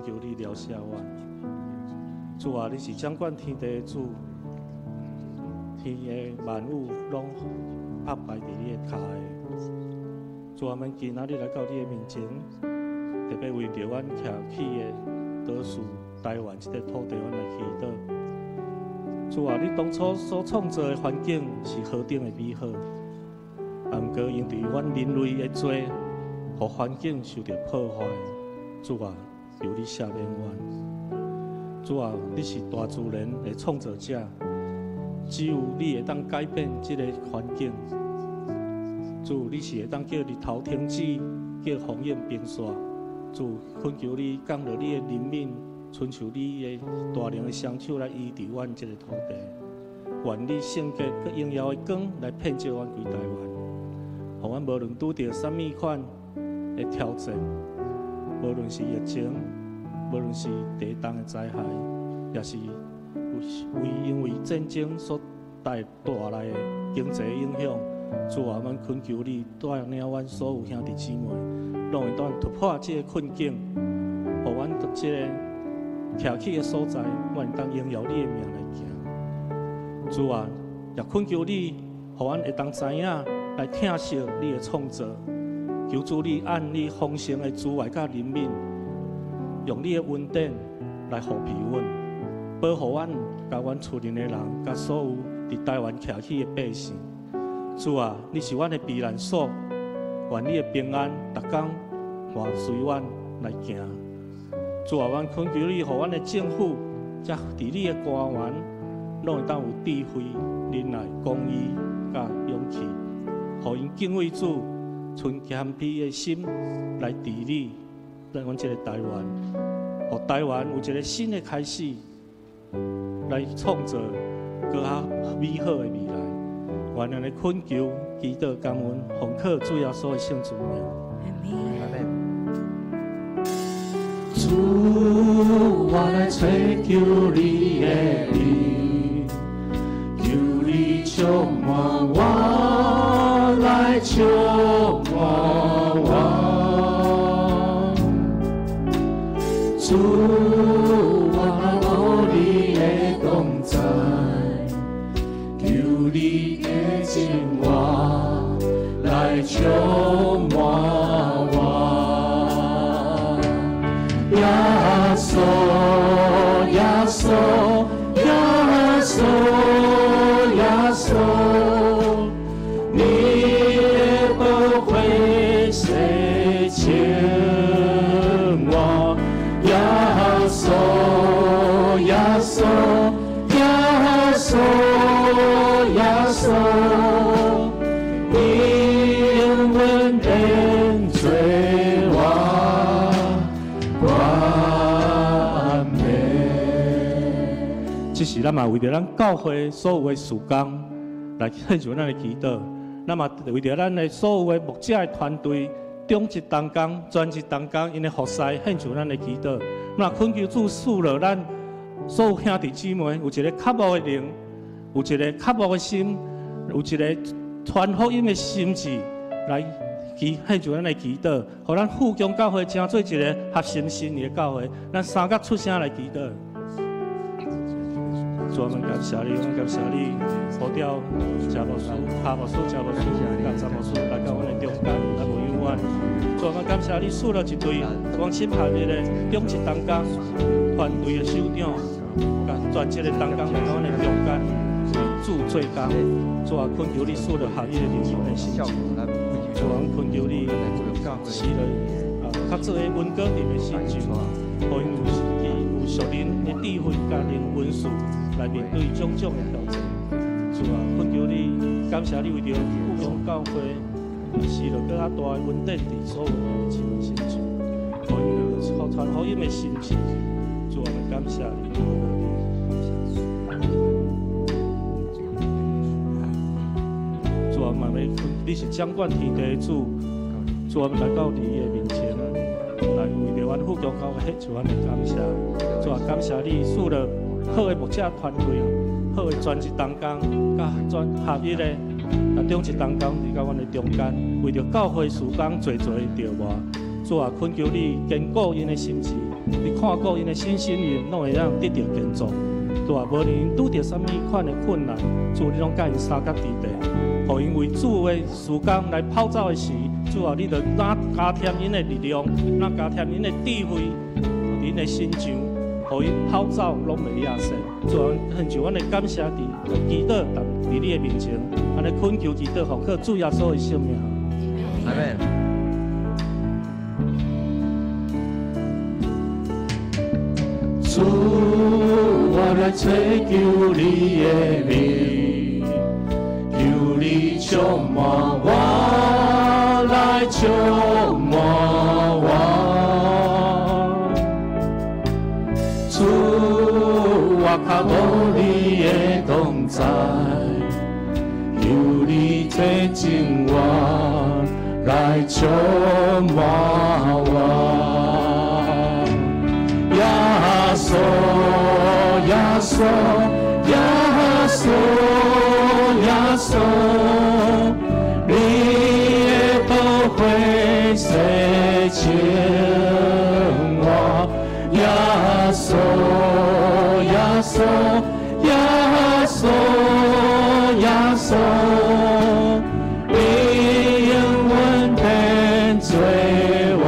求你疗赦阮。主啊，你是掌管天地的主，天的万物拢拍摆伫你的脚的。主啊，阮今仔日来到你的面前，特别为着阮徛起的岛屿台湾这个土地，阮来祈祷。主啊，你当初所创造的环境是何等的美好，但毋过因为阮人类的罪，互环境受到破坏。主啊，求你赦免阮。主啊，你是大自然的创造者，只有你会当改变这个环境。主，你是会当叫日头停止，叫风烟冰雪。主，恳求你降落你的怜悯，寻求你的大能的双手来医治阮这个土地。愿你圣洁佮荣耀的光来遍照阮规台湾，互阮无论拄着啥物款的挑战，无论是疫情，无论是地动的灾害，也是因为战争所带来的经济影响。主啊，阮恳求你带领阮所有兄弟姊妹，拢会当突破这个困境，互阮这个徛起的所在，阮当荣耀你的名来行。主啊，也恳求你，互阮会当知影来疼惜你的创造。求主你按你丰盛的资源甲怜悯，用你的恩典来护庇阮，保护阮，甲阮厝里的人，甲所有伫台湾徛起的百姓。主啊，你是阮的避难所，愿你的平安，逐工伴随阮来行。主啊，阮恳求你，互阮的政府，才伫你的官员，拢会当有智慧、忍耐、公义、甲勇气，互因敬畏主，存谦卑的心来治理咱阮这个台湾，互台湾有一个新的开始，来创造更较美好的未来。愿咱的恳求、祈祷、感恩，奉靠主耶稣的圣主名。阿门。主，我来追求你的名，求你充满我，来充满我。主，我来努力的同在，求你的情话来充满我。耶稣，耶稣，耶稣，耶稣，你的宝血洗净我。耶稣，耶稣，耶稣，耶稣，你永远的罪我完美。这是咱嘛为着咱教会所有的事工来献上咱的祈祷，咱嘛为着咱的所有的牧者的团队。中职同工、专职同工，因的服侍献上咱的祈祷。那恳求主赐了咱所有兄弟姊妹有一个渴慕的灵，有一个渴慕的心，有一个传福音的心志，来献上咱的祈祷，互咱富强教会成做一个合心心意的教会。咱三角出声来祈祷。主啊，我们感谢你，我们感谢你，呼召真牧师、下牧师、真牧师、甲查牧师来到阮的中间，来牧养阮。主啊，我们感谢你赐了一队光心合一的中职同工团队的首长，甲全职的同工来到阮的中间，助做工。主啊，恳求你赐了合一的灵魂的心智。主啊，恳求你赐了较做的稳固定的心智，互因有属灵的智慧甲灵恩术。来面对种种的挑战，主啊，恳求你，感谢你为着富强教会，施了更较大的稳定伫所有的姊妹身上，互因有传福音的心志。主啊，感谢你，主啊，嘛要你是掌管天地的主，主啊，来到你的面前，来为着阮富强教会献上阮的感谢。主啊，感谢你赐了。好的牧者团队，好的专职同工，甲专合一的中职同工伫甲阮的中间，为着教会事工做着着我。主啊，恳求你坚固因的心智，你看顾因的心灵，拢会让得到建造。主啊，无论因拄着什么款的困难，主你拢甲因三角地地，互因为主的时间来跑走的时，主啊，你着加添因的力量，加添因的智慧，因的心肠，互因跑走拢袂亚身。主啊，恳求阮的感谢伫祈祷伫你的面前，安尼恳求祈祷，奉靠主耶稣的圣名。阿门。主，我来追求你的名，求你充满我，来充满我。主，我靠无你的同在，求你提醒我，来充满我。耶稣，耶稣，耶稣，耶稣，你的宝血洗净我。耶稣，耶稣，耶稣，耶稣，你永远变做我。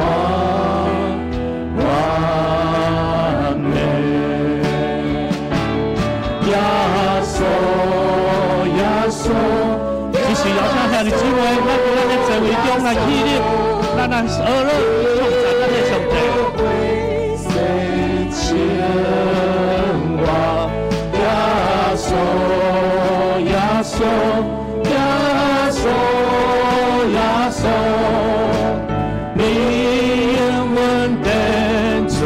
是邀请遐日姊妹，咱伫咱的座位中来起立，咱来学乐颂赞咱的上帝。耶稣，耶稣，耶稣，耶稣，你永远变做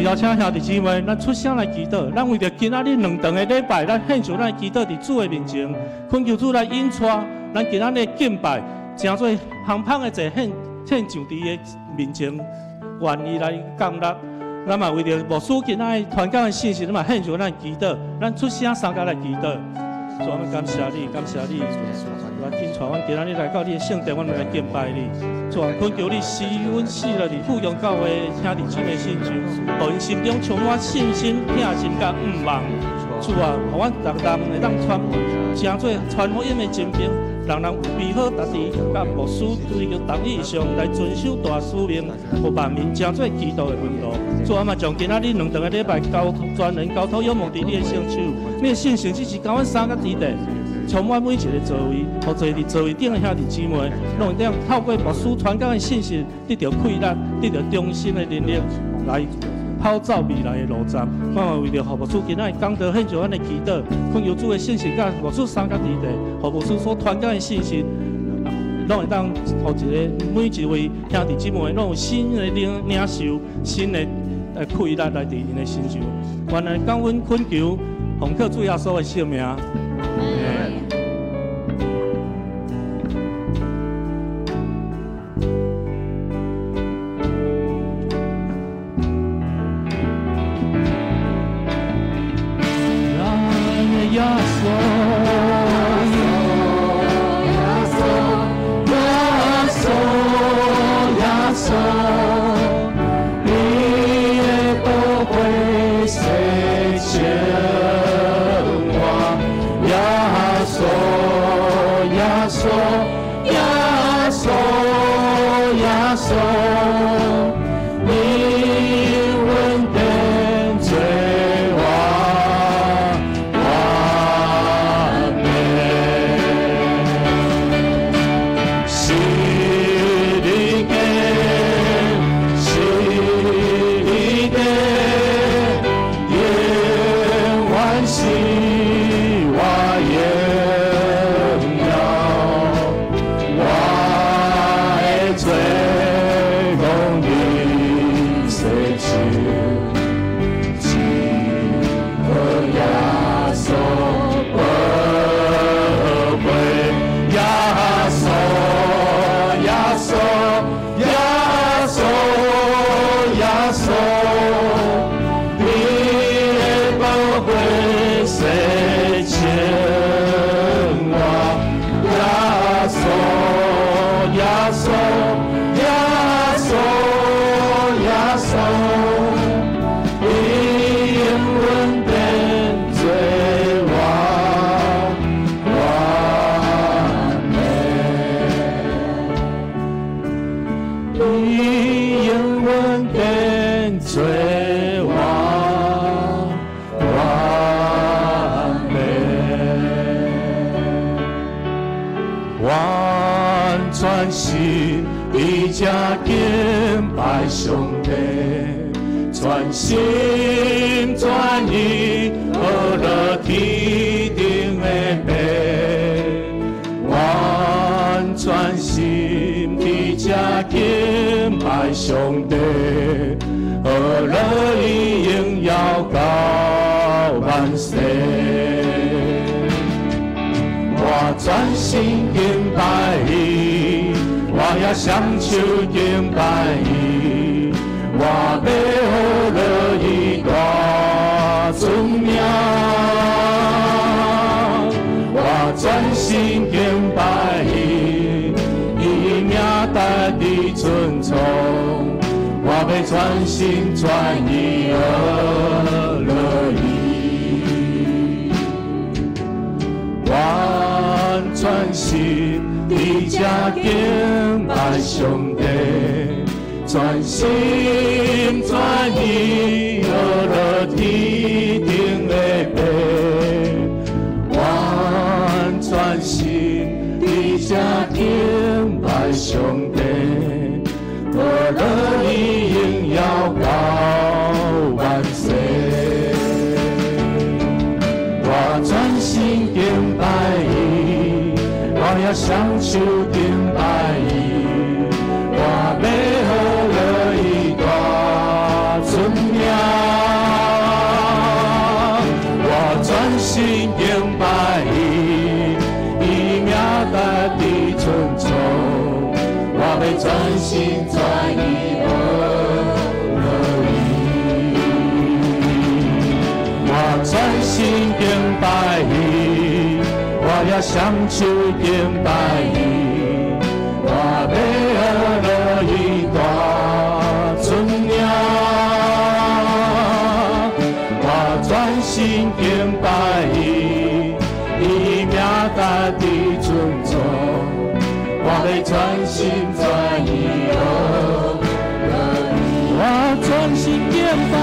邀请兄弟姊妹，咱出声来祈祷。咱为着今仔日2场的礼拜，咱献上咱祈祷伫主的面前，恳求主来引带咱今仔日敬拜，诚做香香的祭献上伫的面前，愿意来降落。咱嘛为着牧师今仔日传讲的信息，咱嘛献上咱祈祷。咱出声三甲来祈祷。主，我们感谢你，感谢你，来引带阮今仔日来到你的圣殿，阮来敬拜你。主啊，恳求你使阮死了伫富阳教会兄弟姊妹心中，互因心中充满信心、拼心甲盼望。主啊，互阮人人会当诚做传福音的精兵，人有美好达志，甲牧师追求同意上来遵守大使命，互万民成做基督的门徒。主啊，嘛将今仔日2个礼拜全然交托仰望伫你的圣手，你的信心只是甲阮三个基地。充满每一个座位，互坐伫座位顶的兄弟姊妹，拢会当透过牧师传讲的信息，得到快乐，得到忠心的能力，来跑走未来的路站。我为着互牧师今仔日讲道献上咱的祈祷，恳求主的信息，甲牧师三角地地，互牧师所传讲的信息，拢会当互每一位兄弟姊妹，拢有新的领受，新的快乐来伫因的身上。原来讲阮恳求，奉靠主耶稣的圣名。双手敬拜伊，我要予落伊大尊名。我全心敬拜伊，伊名代地尊崇。我要全心全意予落伊，完全心。你才敬拜上帝，全心全意落落天顶的地，完全心你才敬拜上帝，无论你荣耀到万世，我全心敬拜伊。我要双手敬拜伊，我要予落伊大尊名。我全心敬拜伊，伊名代地尊崇。我要全心全意予落伊，我全心敬拜伊。我要双手敬拜伊，我要予落伊大尊名。我全心敬拜伊，伊名代地尊重，我要专心专意哦。我专心敬拜，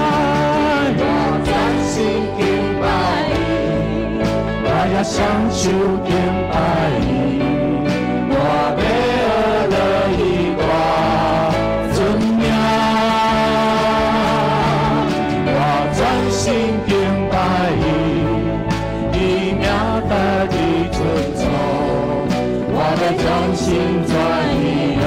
我专心敬拜你，我要享受敬拜你，我要乐意我尊名，我专心敬拜你，以名代替尊重，我要专心专意哦。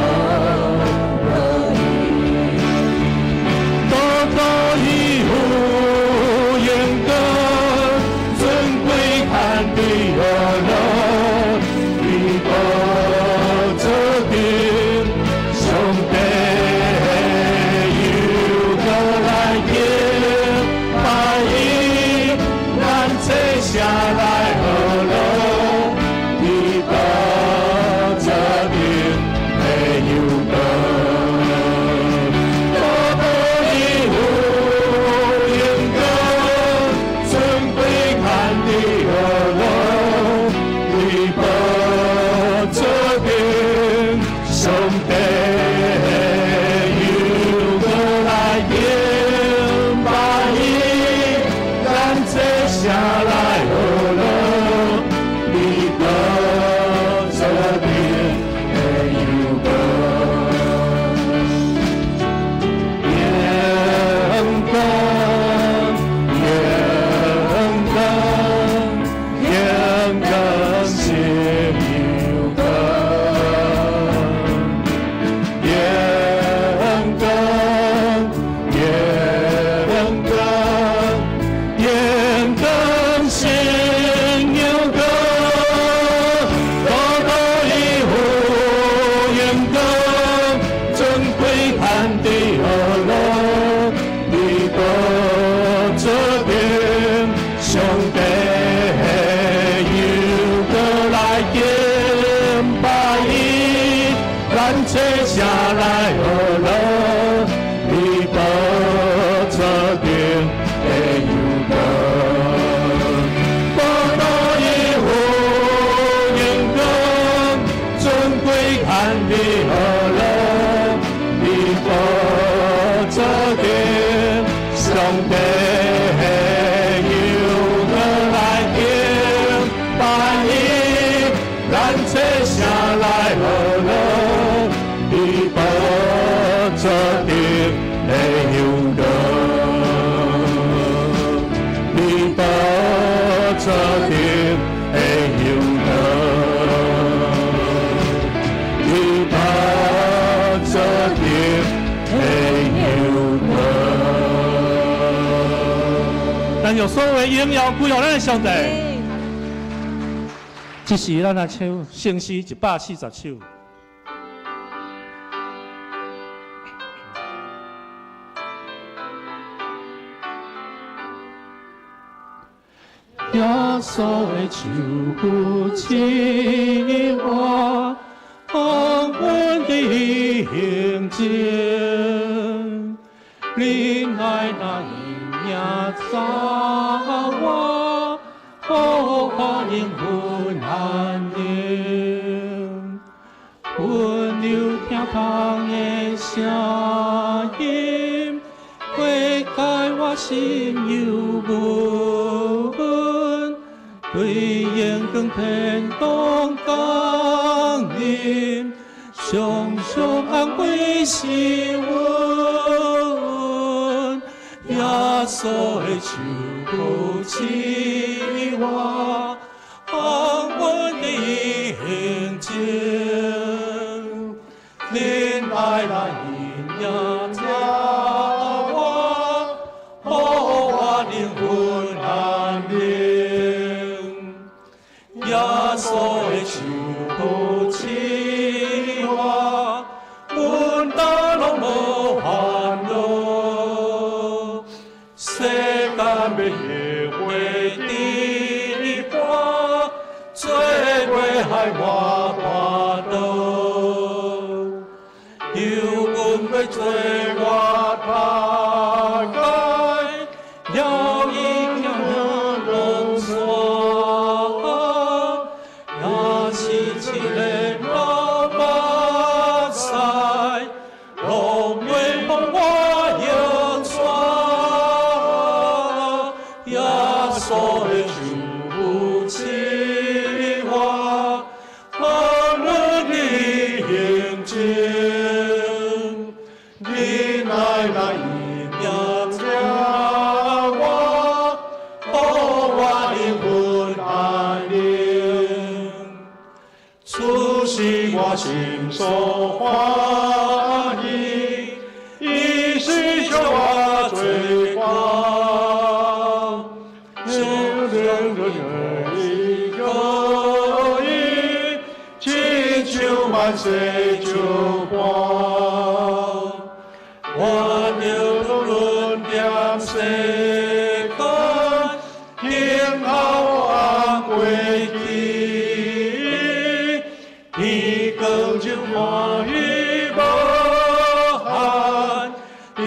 咱有所有的荣耀归予咱的上帝。这是咱的手，圣诗140首。耶稣的手扶起我，安稳的行进，你爱那引领着我，我灵魂安宁，温柔听旁的声音，解开我心忧闷。对阳光天空降临，常常安慰心温。耶稣的手扶起我，安稳的行进，恁爱来引领着我，我灵魂安宁。耶稣的手扶起我，阮家拢无烦恼。世间要野花枝花，做袂害我跋倒。求阮要做我大概，了伊行龙山，也是。我心所欢喜，伊是叫我最光，生灵的人可以祈求万岁救光，我有论点世间，天后安归去，你更就欢喜无限，你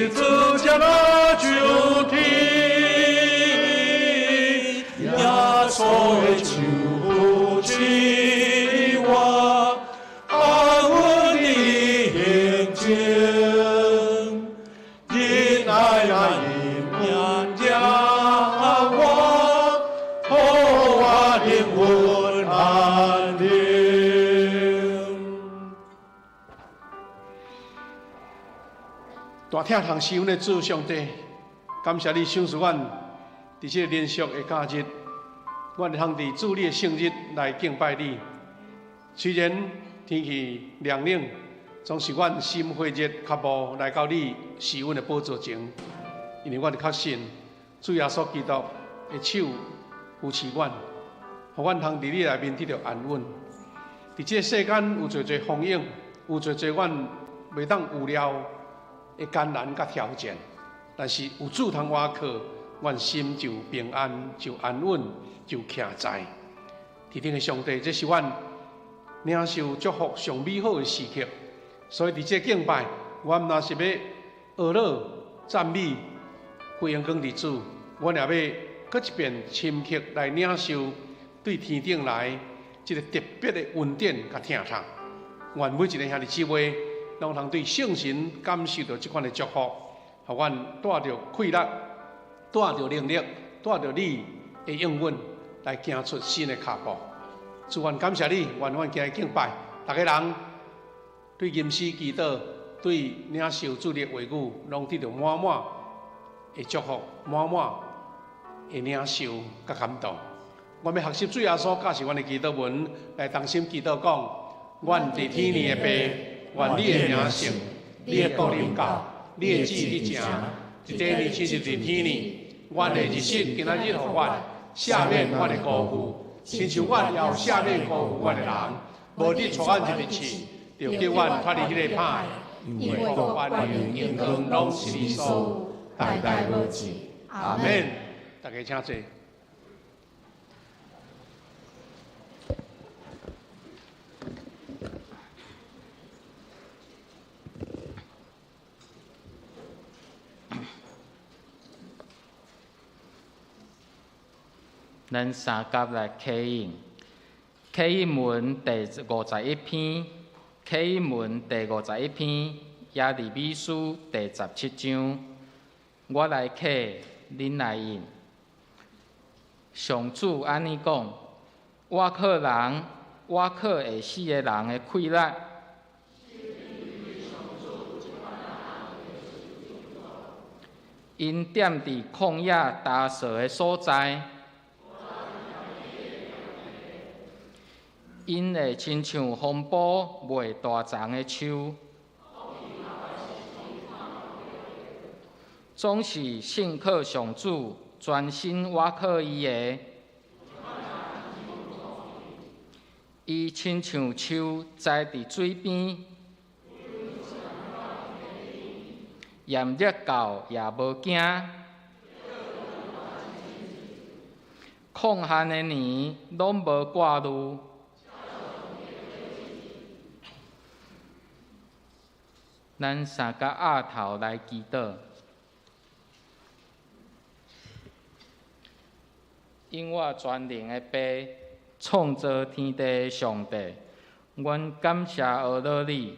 自家那主题，耶稣的救起我，安稳的眼睛，因爱那一面将我，我灵魂安宁。大听堂侍奉的主上帝，感谢你赏赐阮伫这连续的假日，阮会通伫主你的圣日来敬拜你。虽然天气凉冷，总是阮心火热脚步来到你施恩的宝座前，因为阮确信主耶稣基督的手扶持阮，互阮通伫你内面得到安稳。伫这世间有侪风影，有侪阮袂当预料的艰难甲挑战，但是有主通倚靠，阮心就平安，就安稳，就徛在。天顶的上帝，这是阮领受祝福上美好的时刻。所以伫这敬拜，阮若是要学乐赞美、归荣光伫主，阮也要搁一遍深刻来领受对天顶来这个特别的恩典甲疼痛。愿每一个兄弟姊妹，拢通对圣神感受到这款的祝福，互阮带着快乐，带着能力，带着你的应允，来行出新的脚步。主，愿感谢你，愿阮今日敬拜，大家人对吟诗祈祷，对领受主的话语，拢得到满满的祝福，满满的领受甲感动。我要学习主耶稣教示阮的祈祷文，来同心祈祷讲：阮伫天里的爸，愿你的名圣，你的国临到，你的旨意成。一第二亲是伫天里，阮的日息今仔日互阮赦免阮的辜负，亲像阮也有赦免辜负阮的人，无你带阮入去，就叫阮脱离迄个歹，因为国万有荣光拢是你所有，代代无尽。阿免。大家请坐。咱三甲来启应，启应文第51篇，启应文第51篇，耶利米书第17章。我来启，恁来应。上主安尼讲：我靠人，我靠会死的人的快乐。因踮伫旷野打扫的所在。因会亲像风暴未大丛的树，总是信靠上主，专心倚靠伊的。伊亲像树栽伫水边，炎热到也无惊。空闲的年拢无挂虑。咱三甲额头来祈祷，因我全能的爸，创造天地的上帝，阮感谢学乐你，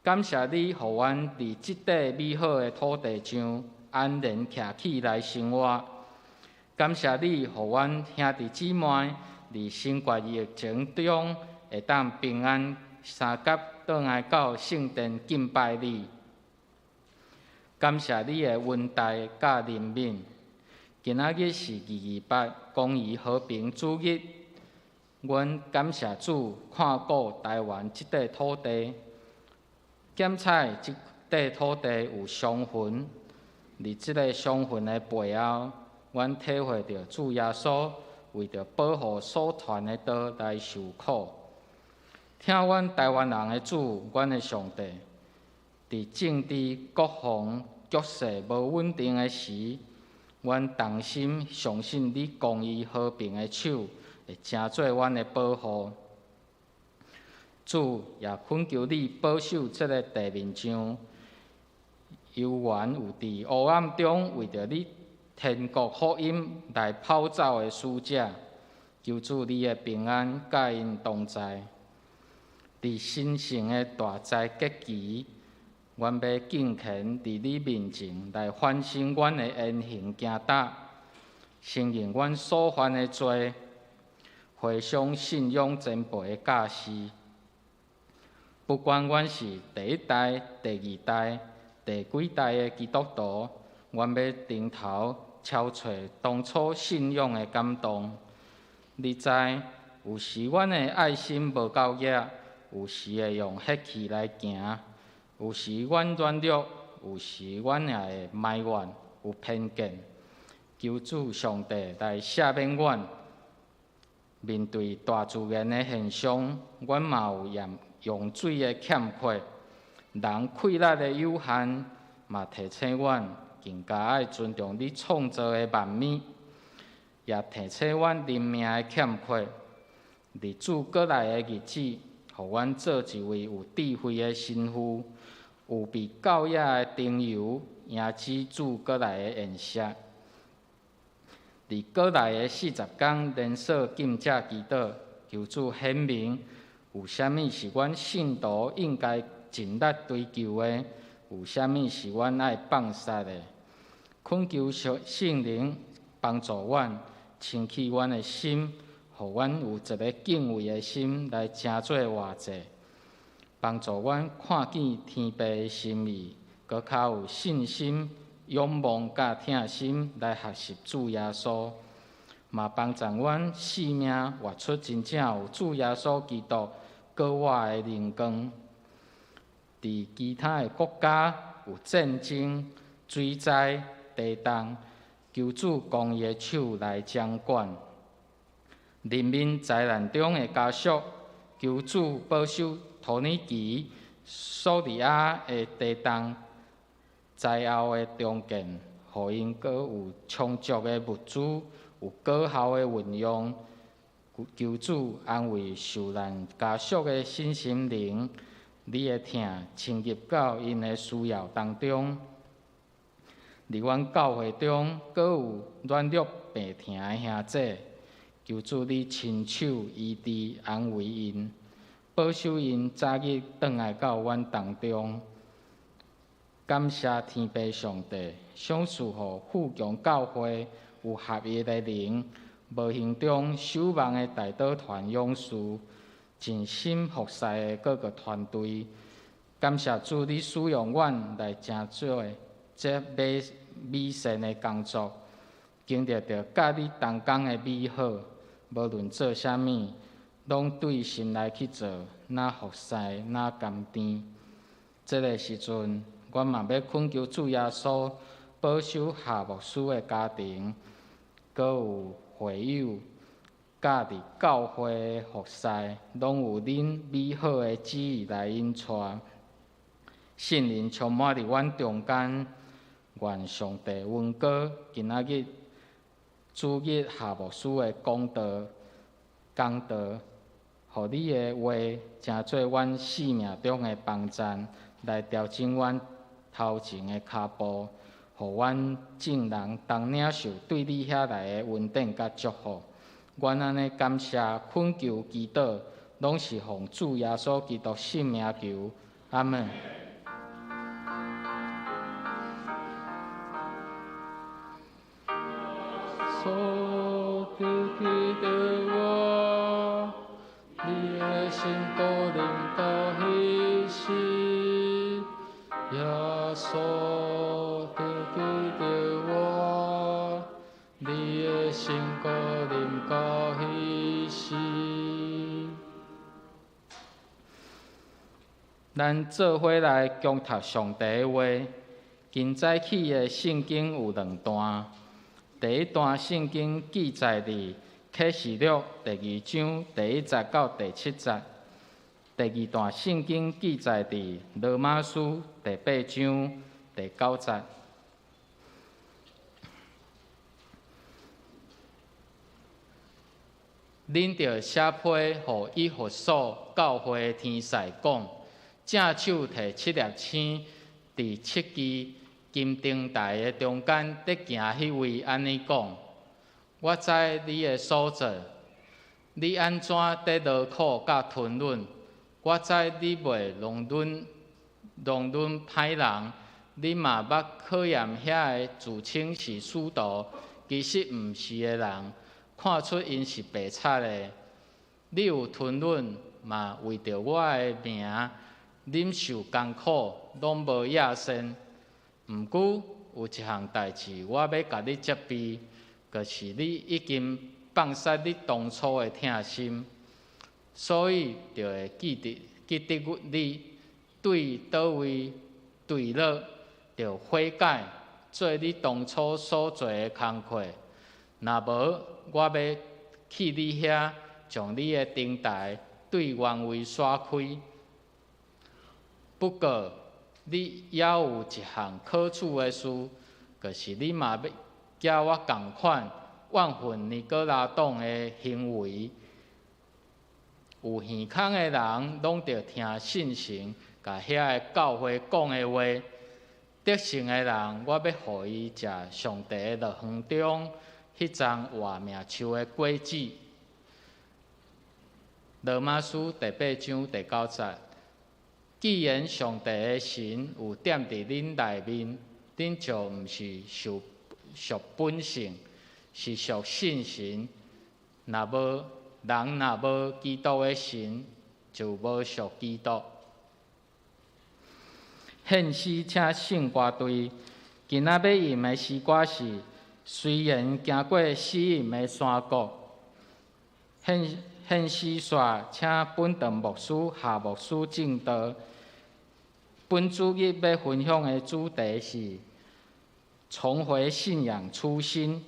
感谢你，互阮伫即块美好的土地上安然徛起来生活。感谢你，互阮兄弟姊妹伫新冠疫情中会当平安三甲倒来到圣殿敬拜你，感谢你的恩待甲怜悯。今仔日是228公益和平主日，阮感谢主看顾台湾即块土地，检采即块土地有伤痕，伫即个伤痕的背后，阮体会到主耶稣为着保护所传的道来受苦。听阮台湾人的主，阮的上帝，伫政治各方局势无稳定的时，阮同心相信你公义和平的手会成做阮的保护。主也恳求你保守这个地面上，犹原有伫黑暗中为着你天国福音来跑走的使者，求主你的平安甲因同在。伫新生的大灾结期，阮要敬虔伫你面前来反省阮的言行行答，承认阮所犯的罪，回想信仰前辈的教示。不管阮是第一代、第二代、第几代的基督徒，阮要顶头超找当初信仰的感动。你知，有时阮的爱心无够野，有时会用血气来行，有时阮软弱，有时阮也会埋怨，有偏见。求主上帝来赦免阮。面对大自然的现象，阮嘛有用水的欠缺，人气力的有限，嘛提醒阮更加爱尊重你创造的万物，也提醒阮人命的欠缺。伫主过来的日子，互阮做一位有智慧的新妇，有被教野的灯油，迎接主过来的宴席。伫过来的40天连续禁食祈祷，求主显明有啥物是阮信徒应该尽力追求的，有啥物是阮爱放下的。恳求圣灵帮助阮，清起阮的心，互阮有一个敬畏的心来成做活祭，帮助阮看见天父的心意，搁较有信心。仰望甲疼心来学习主耶稣，嘛帮助阮生命活出真正有主耶稣基督过活的灵光。伫其他的国家有战争、水灾、地动，求主公义的手来掌管。人民灾难中的家属，求主保守土耳其、叙利亚的地动。灾后的重建，互因阁有充足的物资，有果效的运用。求主安慰受难家属的身心灵，你的疼侵入到因的需要当中。伫阮教会中，阁有软弱病疼的兄姐，求主你亲手医治安慰因，保守因早日转来到阮当中。感谢天父上帝，赏赐予富强教会有合一的灵，无形中守望的大道团勇士，尽心服侍的各个团队。感谢主，你使用阮来成做这美善的工作，经历着甲你同工的美好，无论做啥物，拢对心来去做，哪服侍哪甘甜。这个时阵。阮嘛要恳求主耶稣保守夏牧师的家庭，阁有会友，甲伫教会的服侍，拢有恁美好的旨意来引带。圣灵充满伫阮中间，愿上帝恩膏今仔日主日夏牧师的讲道，互你的话成做阮生命中的帮站，来调整阮头前的脚步，互阮众人同领受对你遐来的恩典甲祝福。阮安尼感谢、恳求、祈祷，拢是奉主耶稣基督圣名求，阿门。所记的我，你的心都领到喜事。耶稣记得我，你的心都领到喜事。咱做伙来共读上帝的话。今早起的圣经有2段，第一段圣经记载伫启示录第2章第1节到第7节，第二段圣经记载伫罗马书第8章第9节。恁着写批，互以弗所教会天使讲，正手摕7粒星，伫7支金灯台的中间伫行迄位安尼讲：我知你的所做，你安怎伫劳苦甲吞忍？我知你袂容忍歹人，你嘛捌考验遐个自称是使徒，其实毋是的人。看出因是白贼的，你有吞忍，嘛为着我的名忍受艰苦，拢无野心。毋过有一项代志，我要甲你责备，就是你已经放杀你当初的疼心，所以就会记得你对倒位对了，就悔改，做你当初所做的工课。若无，我要去你遐，将你的灯台对原位刷开。不过，你也有一项可取的事，就是你嘛要甲我同款怨恨尼哥拉党的行为。有耳孔的人，拢着听信神甲遐个教会讲的话。得胜的人，我要互伊食上帝的乐园中迄丛活命树的果子。罗马书第8章第9节。既然上帝的神有点伫恁内面，恁就毋是属本性，是属信神。若无基督的神，就无属基督。献诗请圣歌队，今仔要吟的诗歌是：虽然行过死荫的山谷。献诗煞，请本堂牧师夏牧师正道。本主日要分享的主题是重回信仰初心。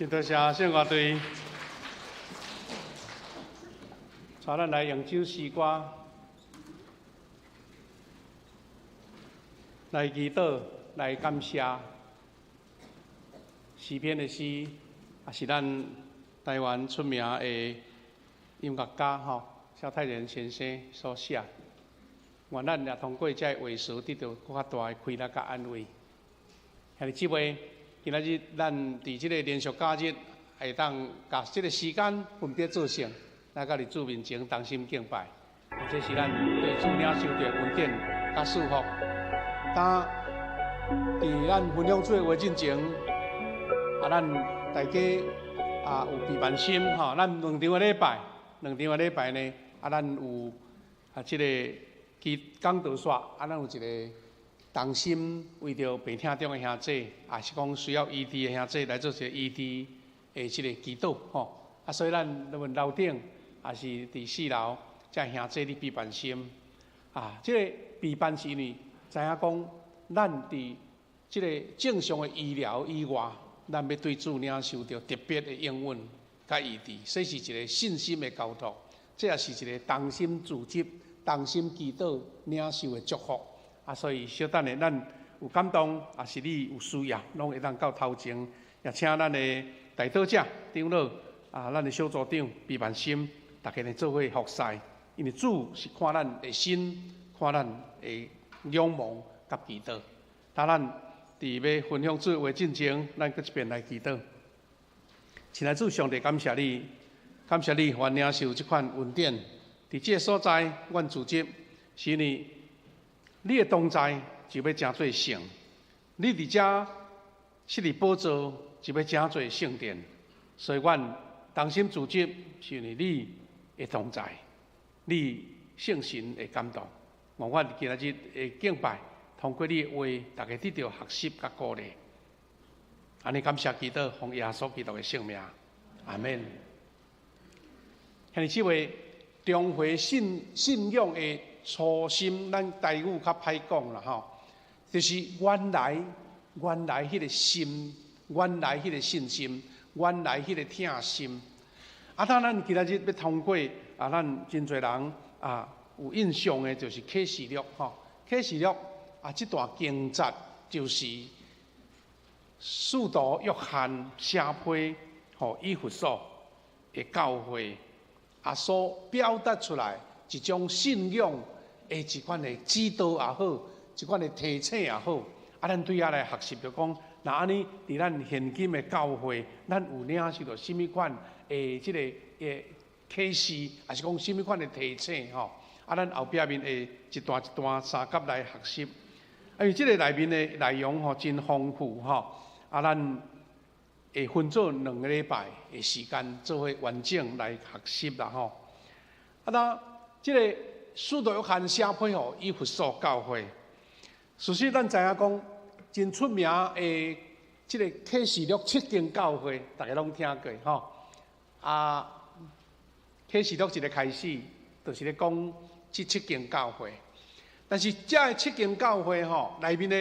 真多谢圣乐队，带咱来扬州诗歌，来祈祷，来感谢。诗篇的诗，也是咱台湾出名的音乐家萧泰然先生所写。愿咱也通过这话词，得到更较大的快乐甲安慰。兄弟姊妹，今仔日咱伫这个连续假日，会当甲这个时间分别做成，咱甲伫主面前同心敬拜，这是咱对主领受到恩典甲祝福。当伫咱分享主的话进前，咱大家有备办心咱两场的礼拜呢，咱有这个讲道煞，咱有一个同心为着病痛中的兄弟，也是讲需要医治的兄弟来做一个医治的这个祈祷所以咱无论楼顶也是伫四楼，这兄弟你备办心这个备办是因为知影讲，咱伫这个正常的医疗以外，咱要对主领受到特别的应允甲医治，这是一个信心的交托，这也是一个同心自执、同心祈祷领受的祝福所以小等下咱有感动，也是你有需要，拢会当到头前，也请咱的代祷者、长老咱的小组长备办心，大家来做伙服侍，因为主是看咱的心，看咱的仰望甲祈祷。当咱伫要分享主话进前，咱搁一遍来祈祷。亲爱的主上帝，感谢你，感谢你，愿领受这款恩典。伫这个所在，阮自执是你的同在就要真做圣，你伫遮是你宝座就要真做圣殿，所以阮同心自执是因为你的同在，你圣神的感动，愿阮今仔日的敬拜。通过你的话，大家得到学习甲鼓励。安尼感谢祈祷，奉耶稣基督的圣名，阿门。兄弟姊妹，重回信仰的初心，咱台语较歹讲啦就是原来迄个心，原来迄个信心，原来迄个疼心。当咱今仔日要通过咱真侪人有印象的，就是启示录启示录。这段经节就是使徒约翰写批予以弗所的教会所表达出来一种信仰的一款的指导也好，一款的提醒也好咱对遐来学习就讲，那安尼伫咱现今的教会，咱有领受到甚物款的这个启示，也是讲甚物款的提醒咱后壁面会一段一段三角来学习。因为这个内面的内容真丰富咱会分做2个礼拜的时间，做伙完整来学习啦那这个使徒约翰写批予以弗所教会，事实咱知影讲，真出名的这个启示录7间教会，大家拢听过启示录一个开始，就是咧讲这7间教会。但是这7间教会内面的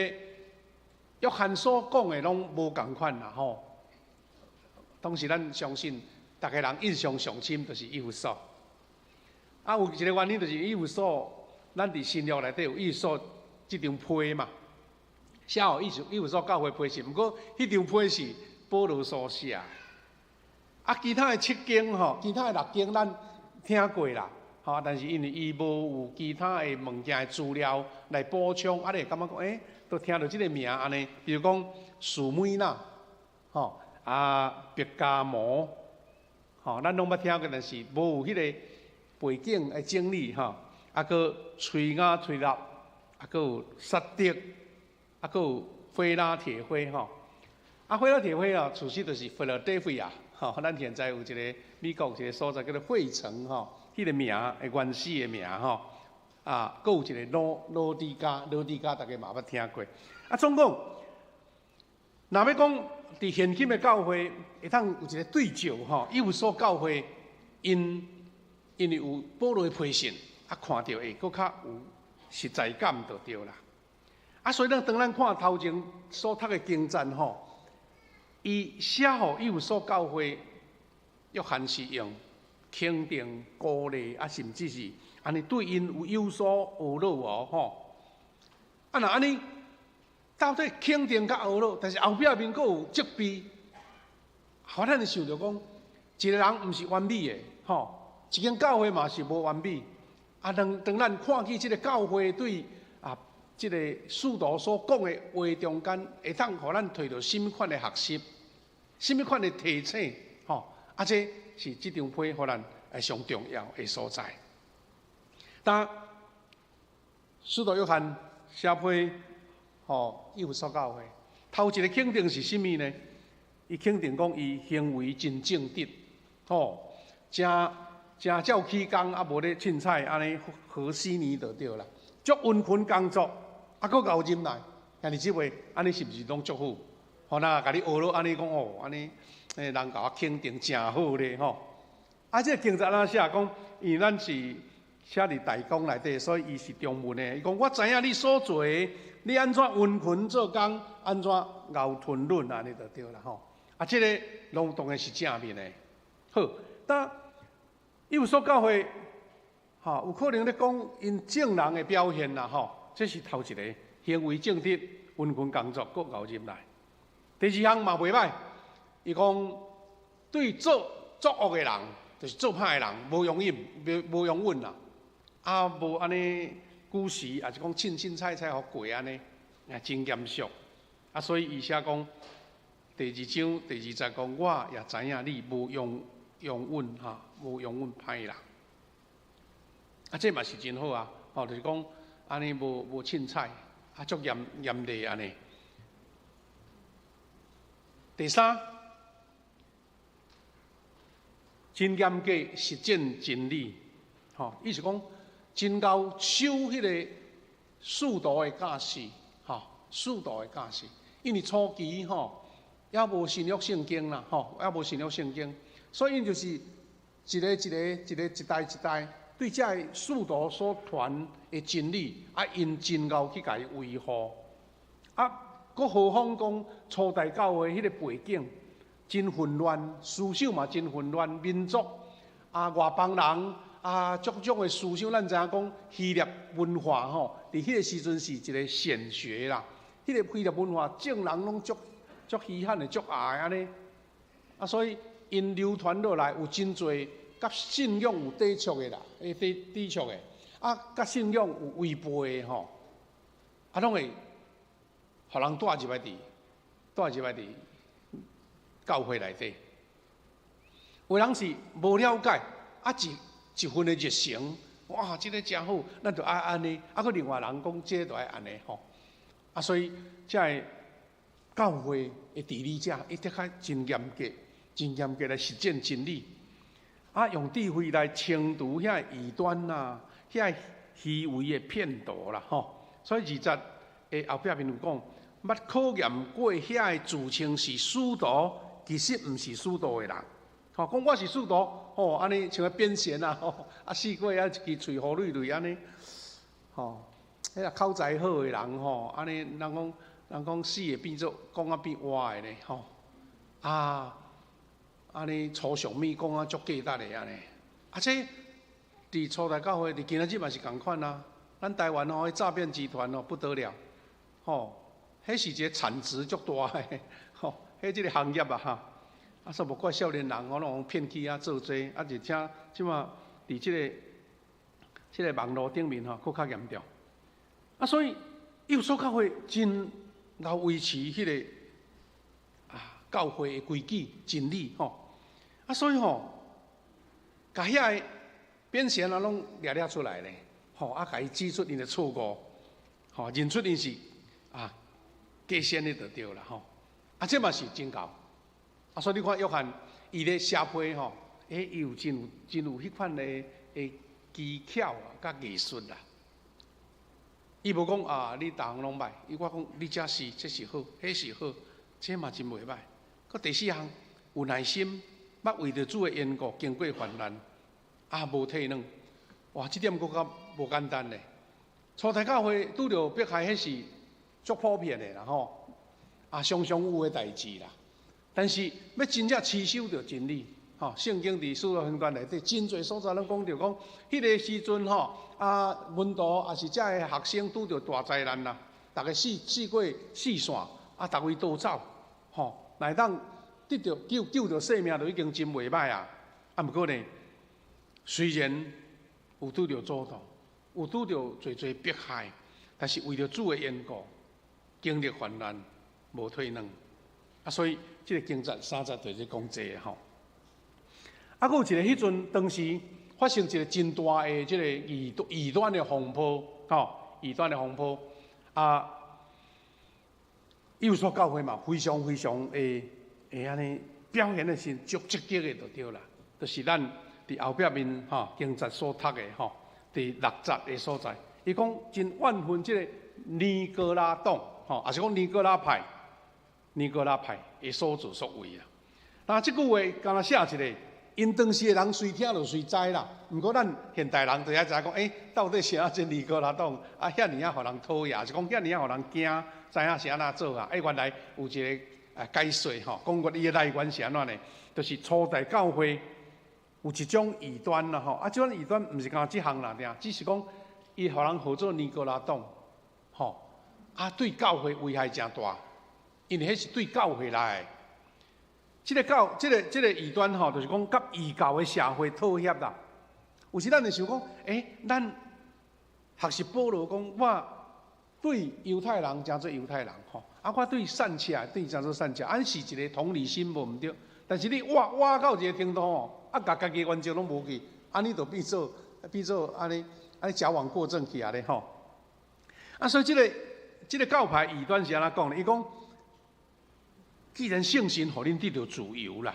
约翰所讲的拢无同款啦当时咱相信，大家人印象上深就是以弗所。有一个原因就是以弗所，咱伫新约内底有以弗所这张批嘛，写予以弗所教会批示。不过迄张批是保罗所写。其他的7间其他的6间咱听过啦。但是因为伊无有其他的物件的资料来补充，你会感觉讲，都听到这个名安尼，比如讲士每纳，别加摩，咱拢捌听过，但是无有迄个背景的经历个吹雅吹纳，个有撒狄，个有菲拉铁灰菲拉铁灰主席就是菲拉德菲亚，咱现在有一个美国一个所在叫做费城迄个名的原始的名还有一个罗迪加，大家嘛捌听过。总共，若要讲伫现今的教会，会当有一个对照以弗所教会，因为有保罗的批信，看到会更较有实在感就对啦。所以当咱看头前所读的经卷伊写予有所教会，约翰是用肯定、鼓励啊，甚至是安尼对因有所学乐哦，吼。啊，若安尼，到底肯定甲学乐，但是后壁面佫有责备，互咱想着讲，一个人毋是完美的，吼，一间教会嘛是无完美。啊，当咱看起即个教会对啊，即个使徒所讲的话中间，会当互咱摕到什么款的学习，什么款的提醒，吼，啊，这是即张批互咱上重要的所在。但使徒约翰写批，吼，以弗所教会，头一个肯定是甚物呢？伊肯定讲伊行为真正直，吼，正照起工，啊无咧凊彩，安尼何死年就对啦。足温困工作，啊，佫交忍耐，兄弟姊妹，安尼是毋是拢足好？吼，那甲你学了安尼讲哦，安尼，人甲我肯定真好咧，吼。啊，这个经节咱写讲，因为咱是写伫大纲内底，所以伊是中文的。伊讲我知影你所做的，你安怎温困做工，安怎熬吞论安尼就对啦，吼。啊，这个拢当然是正面的。好，但以弗所教会，吼，有可能咧讲因正人的表现啦，吼，这是头一个行为正直、温困工作、各熬忍耐。第二项嘛袂歹，伊讲对做作恶的人，就是做歹的人，无容忍、无容忍啦，啊，无安尼古时也是讲凊彩互过安尼，真严肃。啊，所以伊写讲第2章第20节讲，我也知影你无容忍哈。无容忍歹人，啊，这嘛是真好啊！吼，就是讲安尼无凊彩，啊，足严厉安尼。第三，真严格实践真理，吼，意思讲真够守迄个使徒的教示，吼，使徒的教示，因为初期吼也无新约圣经啦，吼，也无新约圣经，所以因就是。一代一代，对这个使徒所传的真理，啊，因真够去甲伊维护，啊，佫何况讲初代教会迄个背景真混乱，思想嘛真混乱，民族啊外邦人啊，种种的思想，咱知影讲希腊文化吼，伫迄个时阵是一个显学啦，迄个希腊文化众人拢足稀罕的，足爱安尼，啊，所以因流传落来有真侪。甲信仰有抵触的啦，抵触的，啊，甲信仰有违背的吼，啊，拢会互人带入来伫教会内底。有人是无了解，啊，一份的热诚，哇，这个真好，咱就爱安尼，啊，佫另外人讲这就爱安尼吼，啊，所以这教会的治理者一定较真严格来实践真理。啊，用智慧来清除遐异端呐，遐虚伪的骗道啦，吼。所以20节后壁面有讲，捌考验过遐自称是使徒，其实毋是使徒的人。吼，讲我是使徒，吼，安尼像个变现啊，吼，啊试过啊一支喙好累累安尼，吼，迄个口才好的人吼，安尼人讲死会变做讲啊变活的呢，吼，啊。安尼粗俗物讲啊，足价值的安尼。啊，这伫初代教会，伫今仔日嘛是共款啊。咱台湾吼，迄诈骗集团哦不得了，吼，迄是一个产值足大的，吼，迄即个行业啊哈。啊，所以无怪少年人哦，拢骗去啊做这，啊，而且即马伫即个网络顶面吼，佫较严重。啊，所以有所教会真要维持迄个教会的规矩真理吼。啊，所以吼，甲遐个变现啊，拢掠出来咧，吼，啊，甲伊指出因的错误，吼，认出因是假先的就对啦，吼，啊，这嘛是真够，啊，所以你看约翰伊咧写批吼，伊有真有迄款的技巧啊，甲艺术啦，伊无讲啊，你逐项拢歹，伊我讲你这是好，迄是好，这嘛真袂歹。佮第4项有耐心。捌为着主的缘故，经过患难，啊，无体软，哇，这点佫较无简单咧。初代教会拄着迫害，迄是足普遍的啦吼，啊，常常有的代志啦。但是要真正持守着真理，吼，圣经伫使徒行传内底真侪所在拢讲着讲，迄个时阵吼，门徒也是遮个学生拄着大灾难啦，逐个四过四线，逐位倒走，吼，来当得着救着性命，就已经真袂歹啊。毋过呢，虽然有拄着阻挡，有拄着侪迫害，但是为着主的缘故，经历患难无退让。所以这个经节30就是讲这个吼。还有一个迄阵当时发生一个真大的这个异端的风波，吼，异端的风波有所教会嘛，非常会安尼表现的是足积极的就对啦，就是咱伫后壁面经节所读的吼，第6节的所在，伊讲真万分这个尼哥拉党，吼，也是讲尼哥拉派的所作所为啦。那即句话敢若写一个，因当时的人随听就随知啦。毋过咱现代人就遐知讲，到底是安怎尼哥拉党遐尔互人讨厌，是讲遐尔互人惊，知影是安怎做啊？原来有一个解说吼，讲过伊的来源是安怎呢？就是初代教会有一种异端啦吼，这种异端毋是讲即项啦，只是讲伊互人号做尼哥拉党，吼，对教会危害真大。因为迄是对教会来的，这个异端吼，就是讲甲异教的社会妥协啦。有时咱就想讲，咱学习保罗讲，我对犹太人诚做犹太人吼，我对善车对诚做善车，俺是一个同理心无毋对。但是你挖到一个程度吼，甲家己原则拢无去，安尼就变做安尼矫枉过正去啊咧吼。所以这个教派异端是安怎讲呢？伊讲。既然圣神互恁得到自由啦，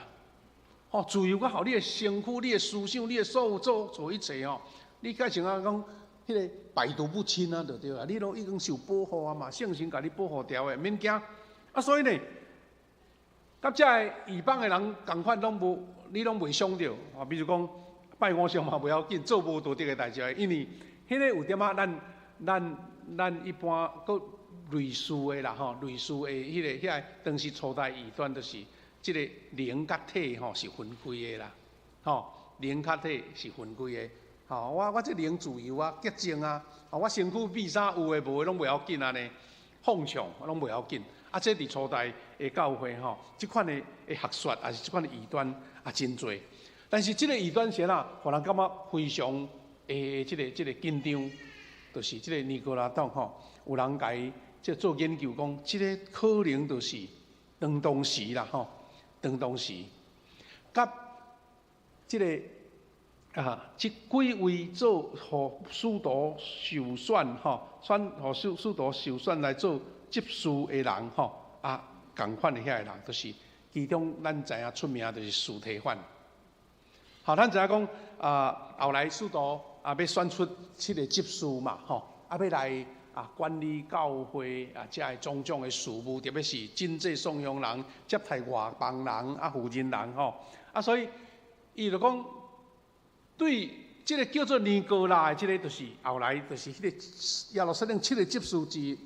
自由，我互你的身躯、你的思想、你的所有做一切哦，你改成讲迄个百毒不侵啊，就对啊，你都已经受保护啊嘛，圣神甲你保护掉的，免惊。所以呢，甲遮个异邦的人共款你拢袂伤着比如讲拜偶像嘛袂要紧，做无道德的代志，因为迄个有点咱一般个。类似的啦吼，类似的迄个当时初代异端，就是即个灵甲体吼是分开的啦，吼灵甲体是分开的，吼我这灵自由啊、洁净啊，我身躯变啥有诶无诶拢袂要紧安尼，放纵拢袂要紧。这伫初代的教会吼，即款的学说也是即款的异端真多。但是即个异端是哪，互人感觉非常即个紧张，就是即个尼哥拉党吼，有人甲伊。即做研究讲，即个可能就是当当时啦吼，当当时，甲即个即几位做互使徒受选吼，互使徒受选来做执事的人吼，共款的遐个人，就是其中咱知影出名就是司提反。好，咱知影讲后来使徒要选出7个执事嘛吼，要来。管理教会遮个种种的事务，特别是经济送养人、接待外邦人、负责人吼。所以伊就讲，对即个叫做尼哥拉的即个，就是后来就是迄个耶路撒冷7个执事之一。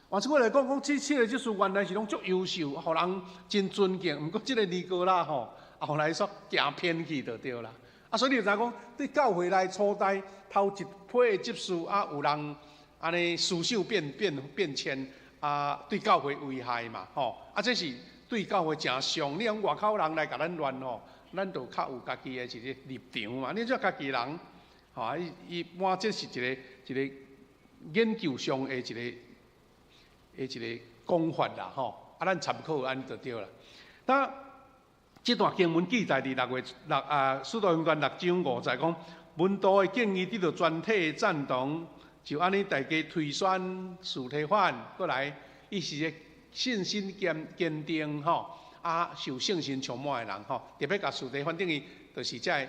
换句话来讲，这7个执事原来是拢足优秀，互人真尊敬。毋过即个尼哥拉吼，后来煞行偏去就对啦。所以你就知讲，对教会内初代头一批的执事有人。安尼思想变迁对教会危害嘛吼，这是对教会真伤。你用外口人来甲咱乱吼，咱就较有家己的一个立场嘛。你做家己人吼，伊我这是一个研究上的一个讲法啦吼，咱参考安就对啦。那这段经文记载伫使徒行传6章5节讲，门徒的建议得到全体赞同。就安尼，大家推选司提反过来，伊是个信心坚定吼，受圣神充满的人吼，特别甲司提反等于就是这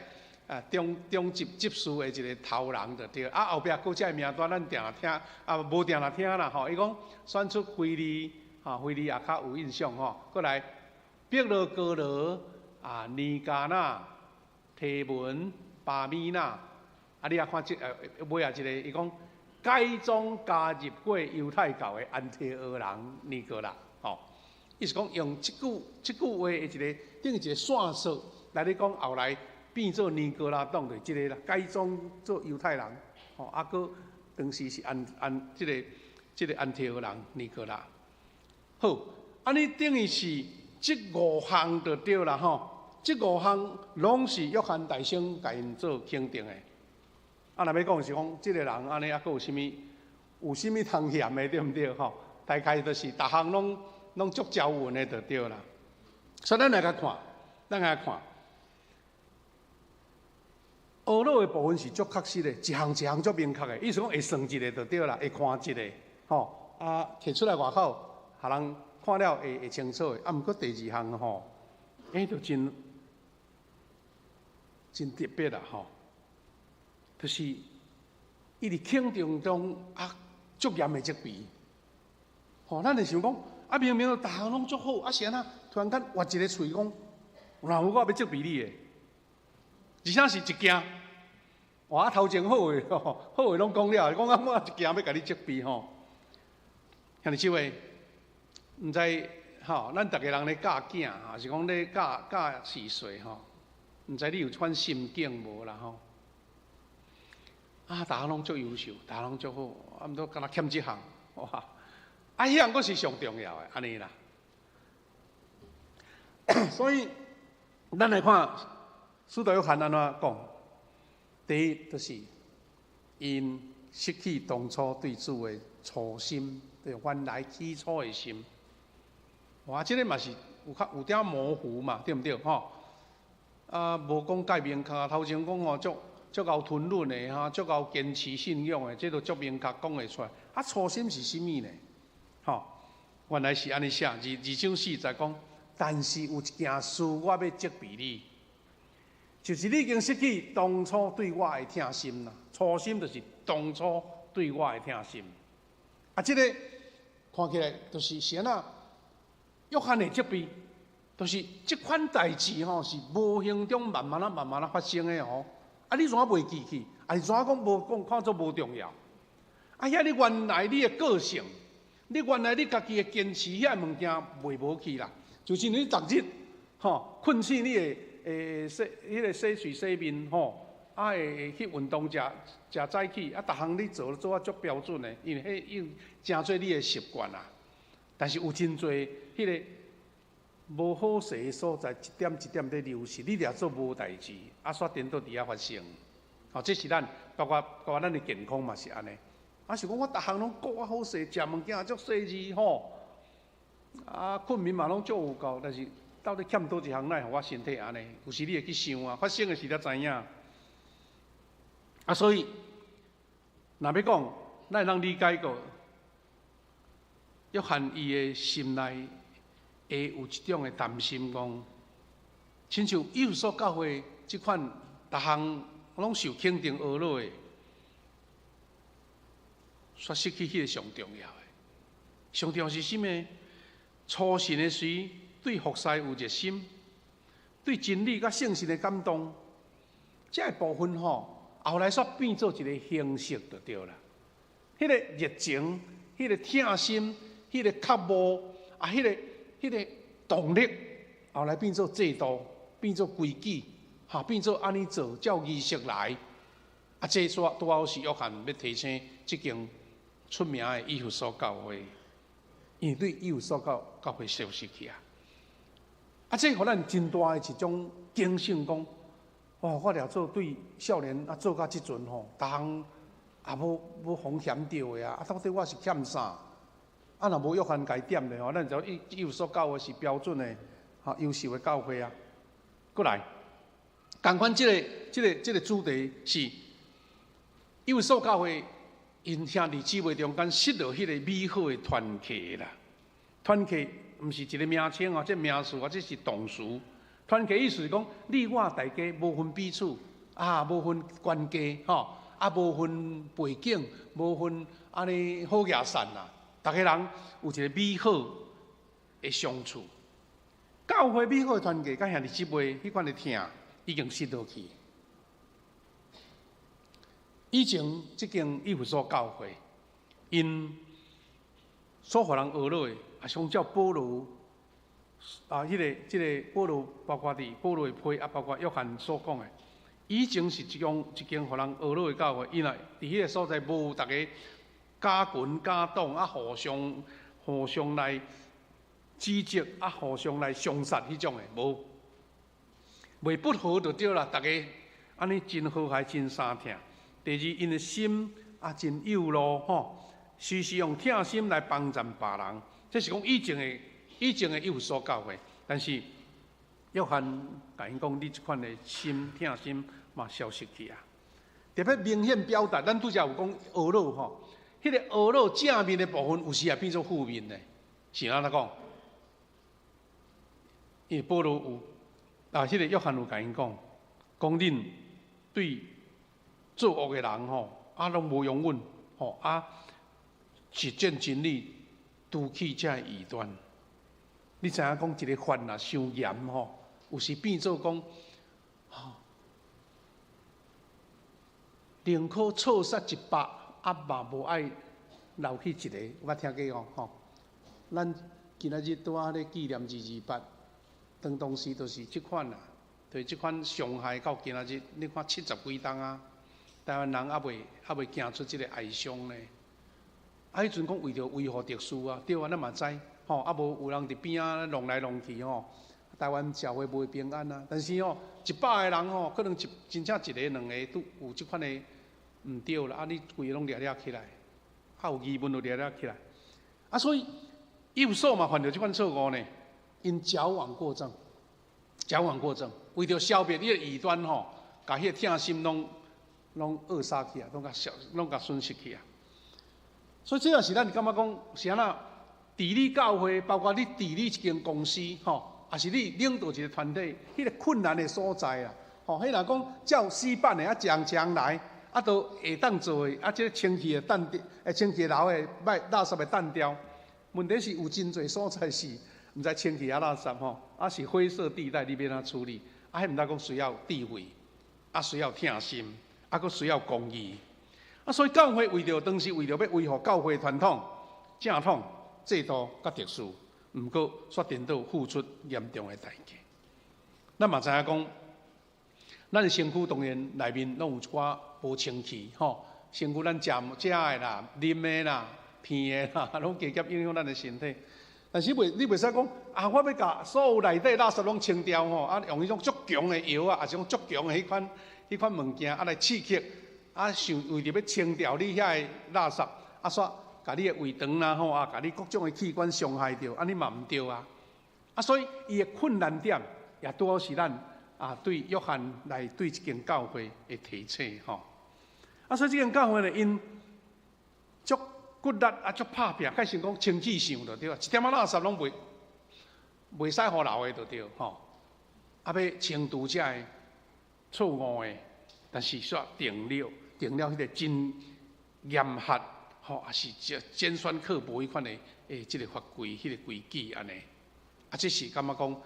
中执事的一个头人就对。后壁佫这名单咱定听，无定听啦吼。伊讲选出腓利也较有印象吼。过来，毕罗哥罗尼加那、提文、巴米那，你也看尾一个，伊讲。改装加入过犹太教的安提阿人尼哥拉，意思讲用即句话的一个等于一个线索来咧讲，后来变做尼哥拉党的即个啦，改装做犹太人，吼，啊个当时是即个安提阿人尼哥拉。好，安尼等于是即5项就对啦吼。即5项拢是约翰大圣甲因做肯定的。啊，若要讲是讲，即个人安尼啊，佫有啥物通嫌的，对毋对吼？大概就是逐项拢足招运的就对啦。所以咱来甲看，学老的部分是足确实的，一项足明确的，意思讲会算一个就对啦，会看一个，吼啊，摕出来外口，互人看了会清楚的。啊，毋过第2项吼，就真特别啦吼，就是伊伫肯定中啊，足严的责备。吼，咱就想讲，啊明明逐项拢足好，啊是安那突然间挖一个喙讲，哪有我要责备你的？而且是一件，哇头前好诶吼，好诶拢讲了，讲我一件要甲你责备吼。兄弟姊妹，毋知吼，咱逐个人咧教囝，还是讲咧教4岁吼？毋知你有款心境无啦吼？啊，逐项拢足优秀，逐项拢足好，啊，毋过敢若欠一项，哇！啊，迄项佫是上重要的，安尼啦。所以，咱来看使徒约翰安怎讲？第一，就是因失去当初对主的初心，对原来起初的心。哇，这个嘛是有点模糊嘛，对毋对？吼，啊，无讲介明确。头前讲吼，足够吞忍的哈，足够坚持信仰的，这都足明确讲会出来。啊，初心是啥物呢？吼，原来是安尼写，二章4在讲，但是有一件事我要责备你，就是你已经失去当初对我的疼心啦。初心就是当初对我的疼心。啊，这个看起来就是安那约翰的责备，就是这款代志吼是无形中慢慢啊发生的吼。啊，你怎啊袂记去？啊，你怎啊讲无讲看作无重要？啊，遐你原来你的个性。你原来你家己的坚持遐物件袂无去啦，就是你逐日吼困醒你会迄个洗喙洗面吼，啊会去运动食早起，啊逐项你做啊足标准的，因为迄已经真做你的习惯啦。但是有真侪迄个无好势的所在，一点一点在流失，你掠做无代志，啊煞颠倒伫遐发生。吼，这是咱包括咱的健康嘛是安尼。啊，是讲我逐项拢顾啊好势，食物件足细致吼，啊困眠嘛拢足有够，但是到底欠倒一项，奈互我身体安尼？有时你会去想啊，发生的事才知影。啊，所以若要讲，咱会通理解过，约翰伊的心内会有一种的担心，讲，亲像以弗所教会即款逐项拢受肯定学落的。煞失去迄个上重要的，上重要是啥物？初信的时，对服侍有热心，对真理甲圣神的感动，这个部分吼，后来煞变做一个形式就对啦。迄个热情，迄个疼心，迄个渴慕啊，迄个动力，后来变做制度，变做规矩，哈，变做安尼做，照仪式来。啊，这煞拄好是约翰要提醒即间出名的以弗所教会，因为对以弗所教会熟悉去啊。啊，这互咱真大的一种警醒，讲，哇，我了做对少年啊做到即阵吼，逐项也无风险着的啊，啊，到底我是欠啥？啊，若无约翰家点的吼，咱就以弗所教会是标准的，哈，优秀的教会啊。过来，同款这个主题是以弗所教会。因兄弟姊妹中间失落迄个美好的团契啦，团契毋是一个名称哦，这名词啊，这是动词。团契意思是讲，你我大家无分彼此啊，无分关系吼，啊无分背景，无分安尼好野善啦，逐个人有一个美好的相处。教会美好的团契，甲兄弟姊妹迄款的疼，已经失落去。以前即间以弗所教会，因所互人学落的，啊，相较保罗即个保罗，包括伫保罗的批啊，包括约翰所讲的，以前是一间互人恶落的教会，因为伫迄个所在无有大家家群家党啊，互相来指责啊，互相来相杀迄种的，无，袂不和就对啦，大家安尼真和谐，真相听。第二，因的心啊真有路吼，时时用疼心来帮助别人，这是讲以前的有所教会。但是约翰甲因讲，你即款的心疼心嘛消失去啊。特别明显表达，咱拄则有讲恶路吼，迄个恶路正面的部分，有时也变做负面的，是安怎讲？因为保罗有迄个约翰有甲因讲，讲恁对作恶的人吼，拢无容忍吼，实践真理，拄起这异端。你知影讲一个犯啊，伤严吼，有时变做讲，宁可错杀100，嘛无爱留去一个。我听过吼，咱今仔日拄仔咧纪念228，当时就是即款啦，就是即款伤害到今仔日，你看70几冬啊。台湾人还未行出这个哀伤呢。迄阵讲为着维护特殊啊，对啊，咱嘛知吼，无有人伫边仔弄来弄去吼，台湾社会无平安啊。但是吼，100个人吼，可能真正一个两个都有即款的毋对啦，你规个拢掠起来，有疑问就掠起来。所以有所嘛犯着即款错误呢，因矫枉过正，为着消灭迄个异端吼，甲迄个疼心拢扼杀去啊，拢甲损失去啊。所以这也是咱感觉讲是安那治理教会，包括你治理一间公司吼，也是你领导一个团体，迄个困难的所在啦。吼，迄若讲照死板的常来，都会当做的，这个清气的清气楼的垃圾的单调。问题是有真侪所在是毋知清气垃圾吼，是灰色地带，你要怎处理？迄毋知讲需要智慧，需要疼心。佫需要公义，所以教会当时为着要维护教会传统、正统、制度甲特殊，毋过决定到付出严重的代价。咱嘛知影讲，咱的身躯当然内面拢有一寡无清气吼，身躯咱食的啦、啉的啦、鼻的啦，拢直接影响咱的身体。但是你袂使讲我要甲所有内底垃圾拢清掉吼，用迄种足强的药啊，还是讲足强的迄款物件来刺激，为着要清掉你遐个垃圾，煞甲你的胃肠啦吼，甲你各种的器官伤害着，你嘛毋对啊。所以伊的困难点也拄好是咱对约翰来对一间教会的提醒吼。所以这间教会呢，因足骨力足拍拼，开始讲清气上就对啊，一点垃圾拢袂使互留的就对吼。要清除这个错误的，但是煞定了迄个真严苛吼，也是尖酸刻薄迄款的即个法规、迄个规矩安尼。这是感觉讲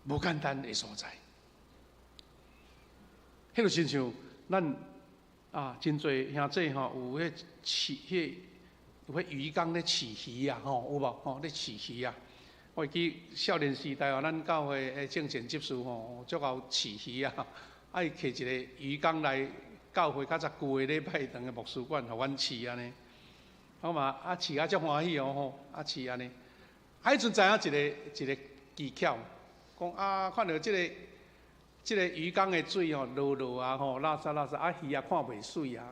无简单的所在。迄就亲像咱真侪兄弟吼，有迄鱼缸咧饲鱼啊，吼有无？吼咧饲鱼啊。我会记少年时代咱教会的正前执事吼，足够饲鱼啊，伊摕一个鱼缸来教会较早旧的礼拜堂的牧师馆，互阮饲安尼。我嘛饲足欢喜哦吼，饲安尼。迄阵知影一个技巧，讲看到即个鱼缸的水吼，落啊吼，垃圾，鱼看袂水啊，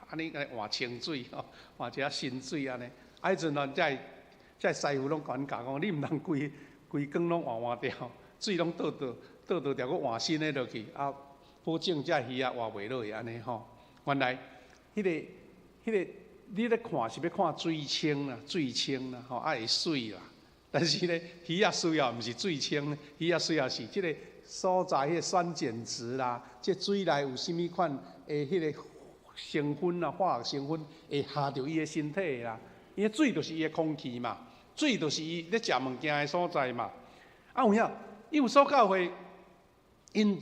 安尼换清水吼，换一下新水安尼。迄阵这师傅拢甲阮讲，你毋通规缸拢换掉，水拢倒掉，佫换新的落去，保证这鱼活袂落去安尼吼。原来迄个你咧看是要看水清啦，吼会水啦。但是咧，鱼需要毋是水清，鱼需要是即个所在迄个酸碱值啦，即水内有甚物款迄个成分啊，化学成分会下到伊的身体啦。因为水就是伊的空气嘛，水就是伊咧食物件的所在嘛。有影，有所教会，因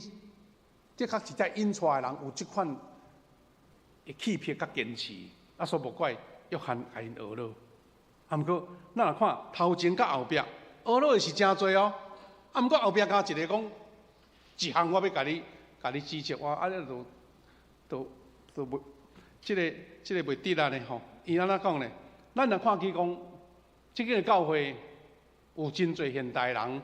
的确实在引出来的人有即款的气魄甲坚持，所以无怪约翰甲因学了。啊，毋过咱若看头前甲后壁，学落的是真多哦。啊，毋过后壁加一个讲，一项我要甲你指责我，啊，都袂，即个袂得啊呢吼。伊安怎讲呢？咱若看起讲，即个教会有真侪现代人，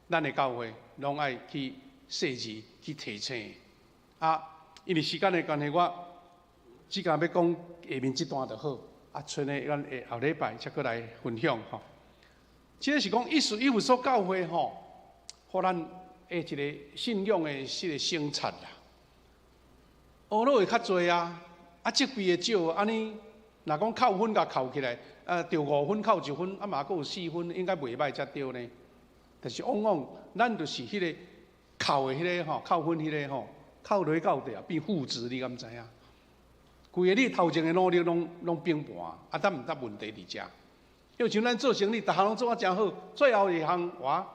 咱的教会拢爱去细致去提醒。啊，因为时间的关系，我只敢要讲下面这段就好。啊，剩的咱下后礼拜才过来分享吼。即个是讲一有所教会吼，互咱一个信仰的这个生产啦。学落会较侪啊，啊，积备的少，安尼若讲扣分甲扣起来，着5分扣1分，啊嘛阁有4分，应该袂歹才对呢。但是往往咱就是迄个扣的迄个吼，扣分迄个吼，扣落去到底啊变负值，你敢知影？规个你头前的努力拢平盘，啊，咱毋得问题伫遮。就像咱做生意，逐项拢做啊真好，最后一项哇，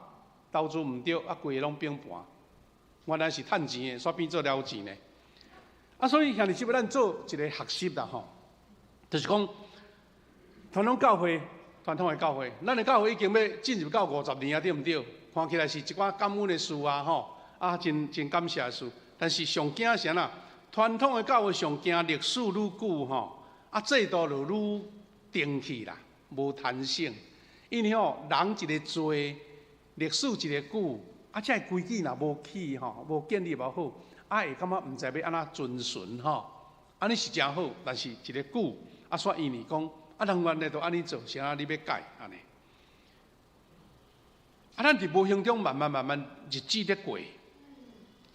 投资毋对，啊，规个拢平盘。原来是趁钱的，煞变做了钱的。啊，所以兄弟姊妹，咱做一个学习啦吼，就是讲传统教会，咱的教会已经要进入到50年啊，对毋对？看起来是一寡感恩的事啊，吼，啊，真感谢的事。但是上惊是啥？传统的教会上惊历史愈久吼，啊，制度就愈定去啦，无弹性。因为吼，人一个多，历史一个久，啊，这规矩若无起吼，无建立无好，啊，会感觉毋知要安怎遵循吼。安尼是真好，但是一个久，啊，煞因为讲，啊，人原来都安尼做，啥你要改安尼？啊，咱伫无形中慢慢日子咧过，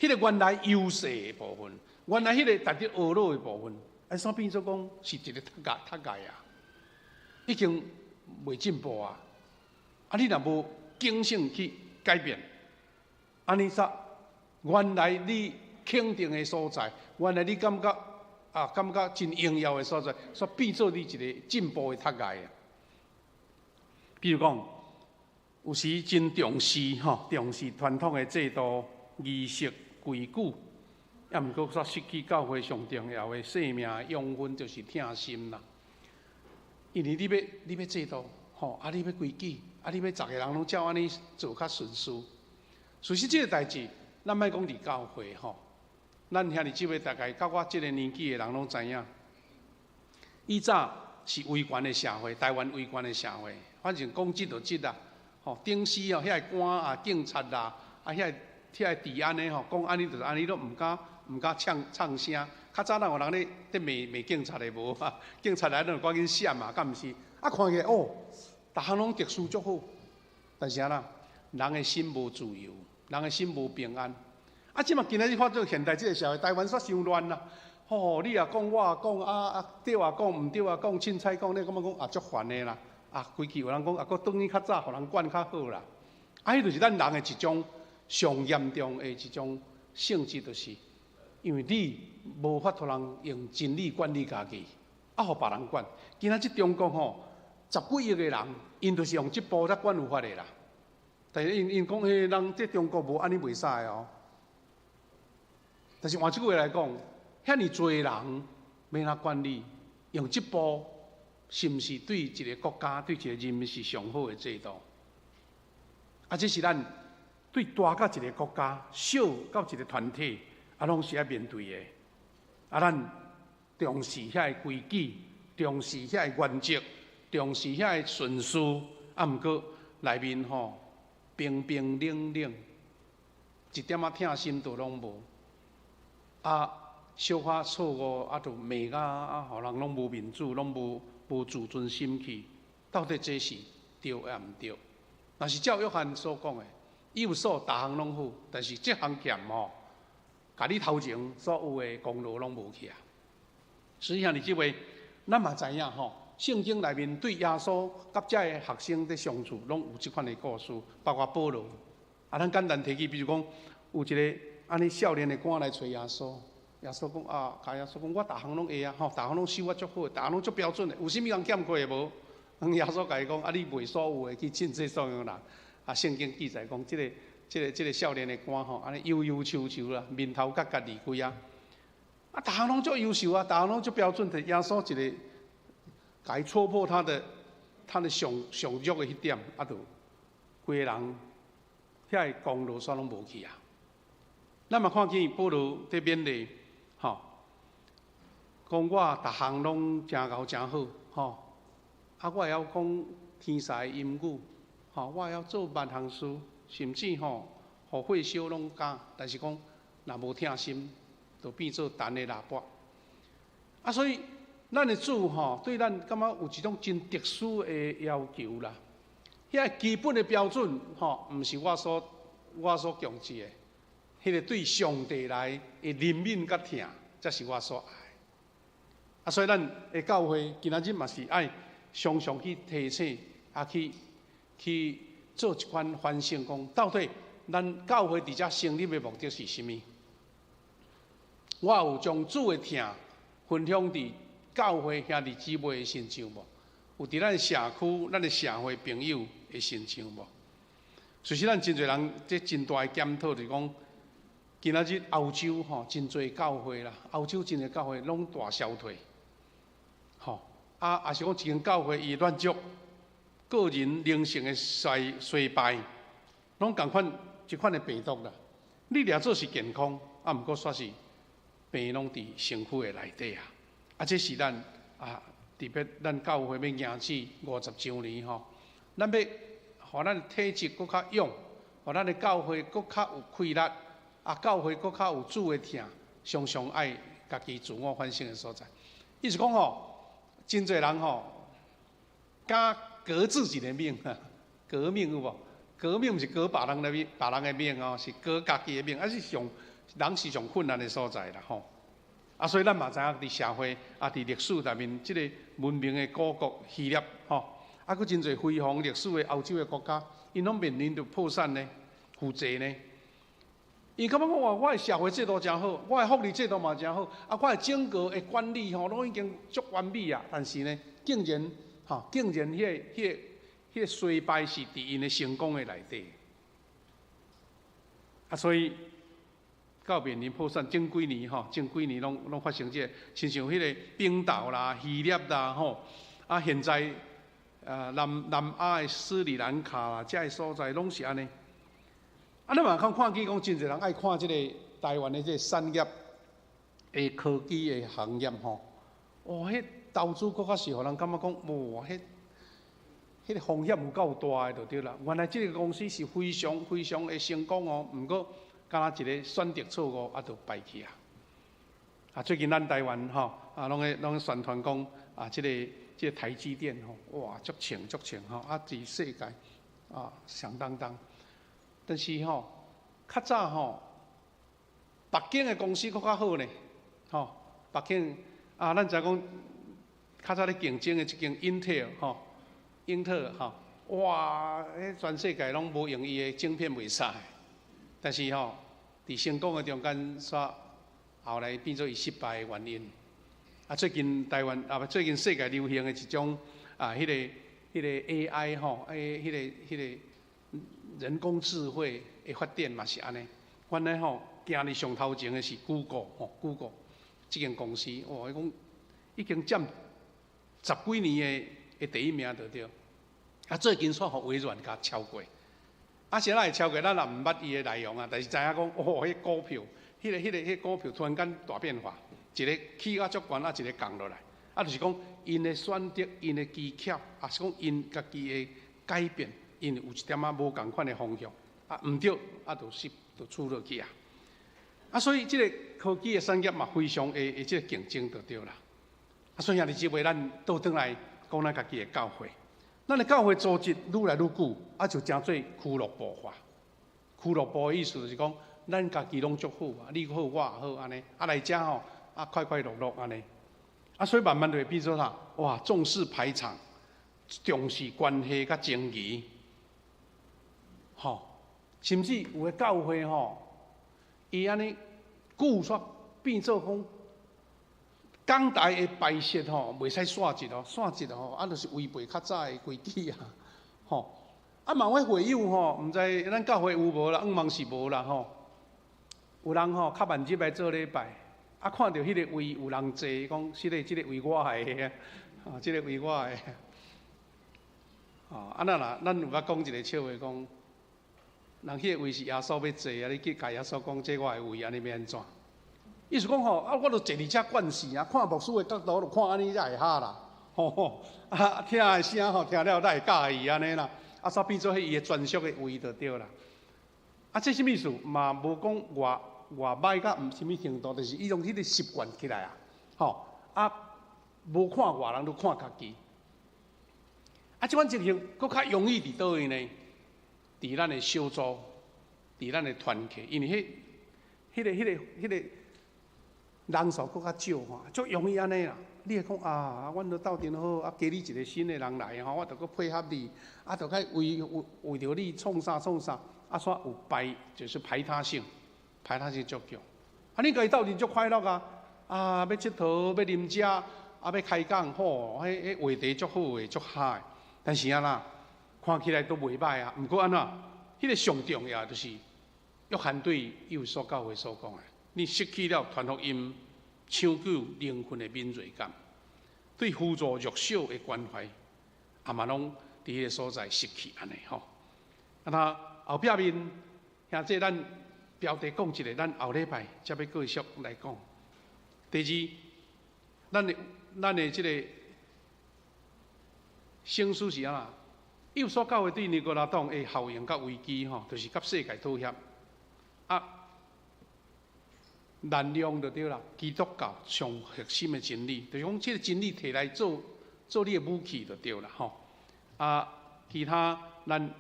迄个原来优势的部分。原来迄个值得学落的部分，啊，煞变做讲是一个脱界啊，已经袂进步啊！啊，你若无警醒去改变，安尼煞原来你肯定的所在，原来你感觉真荣耀的所在，煞变做你一个进步的脱界啊！比如讲，有时真重视传统的制度、仪式、规矩。也毋过煞失去教会上重要的生命养分，就是疼心啦。因为你要制度，吼，啊，你要规矩，啊，你要10个人拢照安尼做较顺遂。其实这个代志，咱莫讲伫教会吼，咱兄弟姊妹大概到我这个年纪的人拢知影。以早是威权的社会，台湾威权的社会，反正讲执就执啦，吼，顶司哦，遐个官啊、警察啦，啊，遐个治安的吼，讲安尼就是安尼，都毋敢唱声。较早哪有人咧骂警察的无啊？警察来就赶紧闪嘛，敢毋是？啊，看起来哦，逐项拢特殊足好，但是啊，人的心无自由，人的心无平安。啊，即嘛今仔日发展现代这个社会，台湾煞伤乱啦。吼，你也讲，我也讲，对啊讲，毋对啊讲，凊彩讲，你感觉讲足烦的啦。啊，规矩有人讲，佫等于较早，互人管较好啦。啊，迄就是咱人的一种上严重的一种性质，就是。因为你无法度人用真理管理家己，啊，互别人管。今仔日中国吼，10几亿个人，因就是用这步才管有法的啦。但是因讲，迄人这中国无安尼袂使哦。但是换一句话来讲，遐尼多人要哪管理，用这步是毋是对一个国家、对一个人民是上好的制度？啊，这是咱对大到一个国家，小到一个团体。啊，拢是要面对的。啊，咱重视遐个规矩，重视遐个原则，重视遐个顺序。啊，毋过内面吼冰冰冷冷，一点仔疼心都拢无。啊，小可错误啊，就骂啊，互人拢无面子，拢无自尊心去。到底这是对也毋对？若是照约翰所讲的，有所逐项拢好，但是这项欠吼。甲你头前所有的功劳拢无去啊！实际上，你即位，咱嘛知影吼，圣经内面对耶稣甲遮个学生在相处，拢有即款的故事，包括保罗。啊，咱简单提起，比如讲，有一个安尼少年的官来找耶稣，耶稣讲啊，甲耶稣讲，我逐项拢会啊，吼，逐项拢守啊足好，逐项拢足标准的，有啥物人欠过的无？耶稣甲伊讲，啊，你袂所有的去尽这所有人。啊，圣经记载讲，这个少年的官吼，安尼悠悠愁愁啦，面头角角离开啊！啊，逐项拢足优秀啊，逐项拢足标准的。耶稣一个，甲伊戳破他的他的上弱的迄点，就规个人遐个功劳煞拢无去啊。咱嘛看见保罗伫勉励，讲我逐项拢真贤真好，我会晓讲天才的音语，我会晓做万项事，甚至互火烧拢敢，但是讲若无疼心，就变做弹的喇叭。所以咱的主对咱感觉有一种真特殊的要求啦。遐基本的标准毋是我所强制的，迄个对上帝来的怜悯甲疼，才是我所爱。所以咱的教会今仔日嘛是爱常常去提醒，去做一款反省，讲到底咱教会伫遮成立的目的是甚物？我有将主的疼分享伫教会兄弟姊妹的身上无？有伫咱社区、咱的社会朋友的身上无？其实咱真侪人这真大的检讨，就是讲今仔日欧洲真侪教会啦，欧洲真侪教会拢大消退，也是讲一间教会伊乱足，个人灵性的衰败，拢共款一款的病毒啦。你掠做是健康，毋过煞是病拢伫身躯的内底啊！这是咱特别咱教会要迎起50周年咱要互咱的体质搁较勇，互咱的教会搁较有气力，教会搁较有主的疼，常常爱家己自我反省的所在。意思讲真侪人敢革自己的命，革命有无？革命毋是革别人的命是革家己的命，是人是上困难的所在啦所以咱嘛知影伫社会伫历史内面，即个文明的古国希腊佫真侪辉煌历史的欧洲的国家，因拢面临着破产呢、负债呢。伊感觉讲我的社会制度真好，我的福利制度嘛真好，我的整个的管理拢已经足完美啊。但是呢，竟然迄个衰败是伫因的成功的内底。所以到面临破产，前几年拢发生这，亲像迄个冰岛啦、希腊啦现在南亚的斯里兰卡啦，遮个所在拢是安尼。咱嘛看见讲，真侪人爱看即个台湾的即个产业的科技的行业迄投资搁较是互人感觉讲，哇，迄个风险有够大的就对啦。原来即个公司是非常的成功毋过敢若一个选择错误就败去最近咱台湾拢宣传讲即个台积电哇足强伫世界响当当。但是较早北京的公司搁较好呢北京咱知讲较早咧竞争的一间英特尔哇，全世界拢无用伊的晶片袂使，但是伫成功的中间，后来变做伊失败的原因。最近台湾最近世界流行的一种迄个 AI 迄个人工智慧的发展嘛是安尼。原来行伫上头前的是 Google 这间公司，哇，伊讲已经占10几年的第一名，对对。最近煞互微软甲超过。谁会超过？咱也毋捌伊的内容但是知影讲，迄股票，迄个股票突然间大变化，一个起足悬，一个降落来。就是讲，因的选择，因的技巧，是讲因家己的改变，因有一点无共款的方向，毋对，就出落去所以即个科技的产业嘛，非常的即个竞争就对啦。所以兄弟姊妹，咱倒转来讲咱家己的教会。咱的教会组织愈来愈久，就真做俱乐部化。俱乐部的意思就是讲，咱家己拢足好你好我也好安尼，来遮快快乐乐安尼。所以慢慢就会变做啥？哇，重视排场，重视关系甲情谊，甚至有的教会伊安尼久煞变做讲。讲台的摆设袂使煞一就是违背较早的规矩某位会友毋知咱教会有无啦，望是无啦有人较慢入来做礼拜，看到迄个位有人坐，讲即个位我的即个位我的那啦，咱有甲讲一个笑话，讲人迄个位是耶稣要坐啊，你去甲耶稣讲，这我的位安尼要安怎？意思讲吼，我著坐伫遮惯势啊，看牧师的角度，著看安尼才会哈啦，听的声吼，听了才会介意安尼啦，煞变做迄伊的专属的位就对啦。这什么意思？嘛无讲偌歹到毋什么程度，就是伊用迄个习惯起来啊，无看外人，都看家己。即款情形，佫较容易伫倒位呢？伫咱的小组，伫咱的团契，因为迄个人数佫较少足容易安尼啦。你会讲阮都斗阵好，加你一个新的人来我著佫配合你，著该为着你创啥，煞有就是排他性足强。你家己斗阵足快乐要佚佗，要啉食，要开讲，迄话题足好诶，足嗨。但是看起来都袂歹毋过迄个上重要就是约翰对以弗所教会所讲的：你失去了传福音、抢救灵魂的敏锐感，对辅助弱小的关怀，嘛拢伫迄个所在失去安尼后壁面，兄弟，咱标题讲一个，咱后礼拜才要继续来讲。第二，咱的这个生死是以弗所教会对尼哥拉党的效应甲危机就是甲世界妥协滥用就对啦。基督教上核心的真理，就是讲这个真理摕来做你的武器就对啦其他咱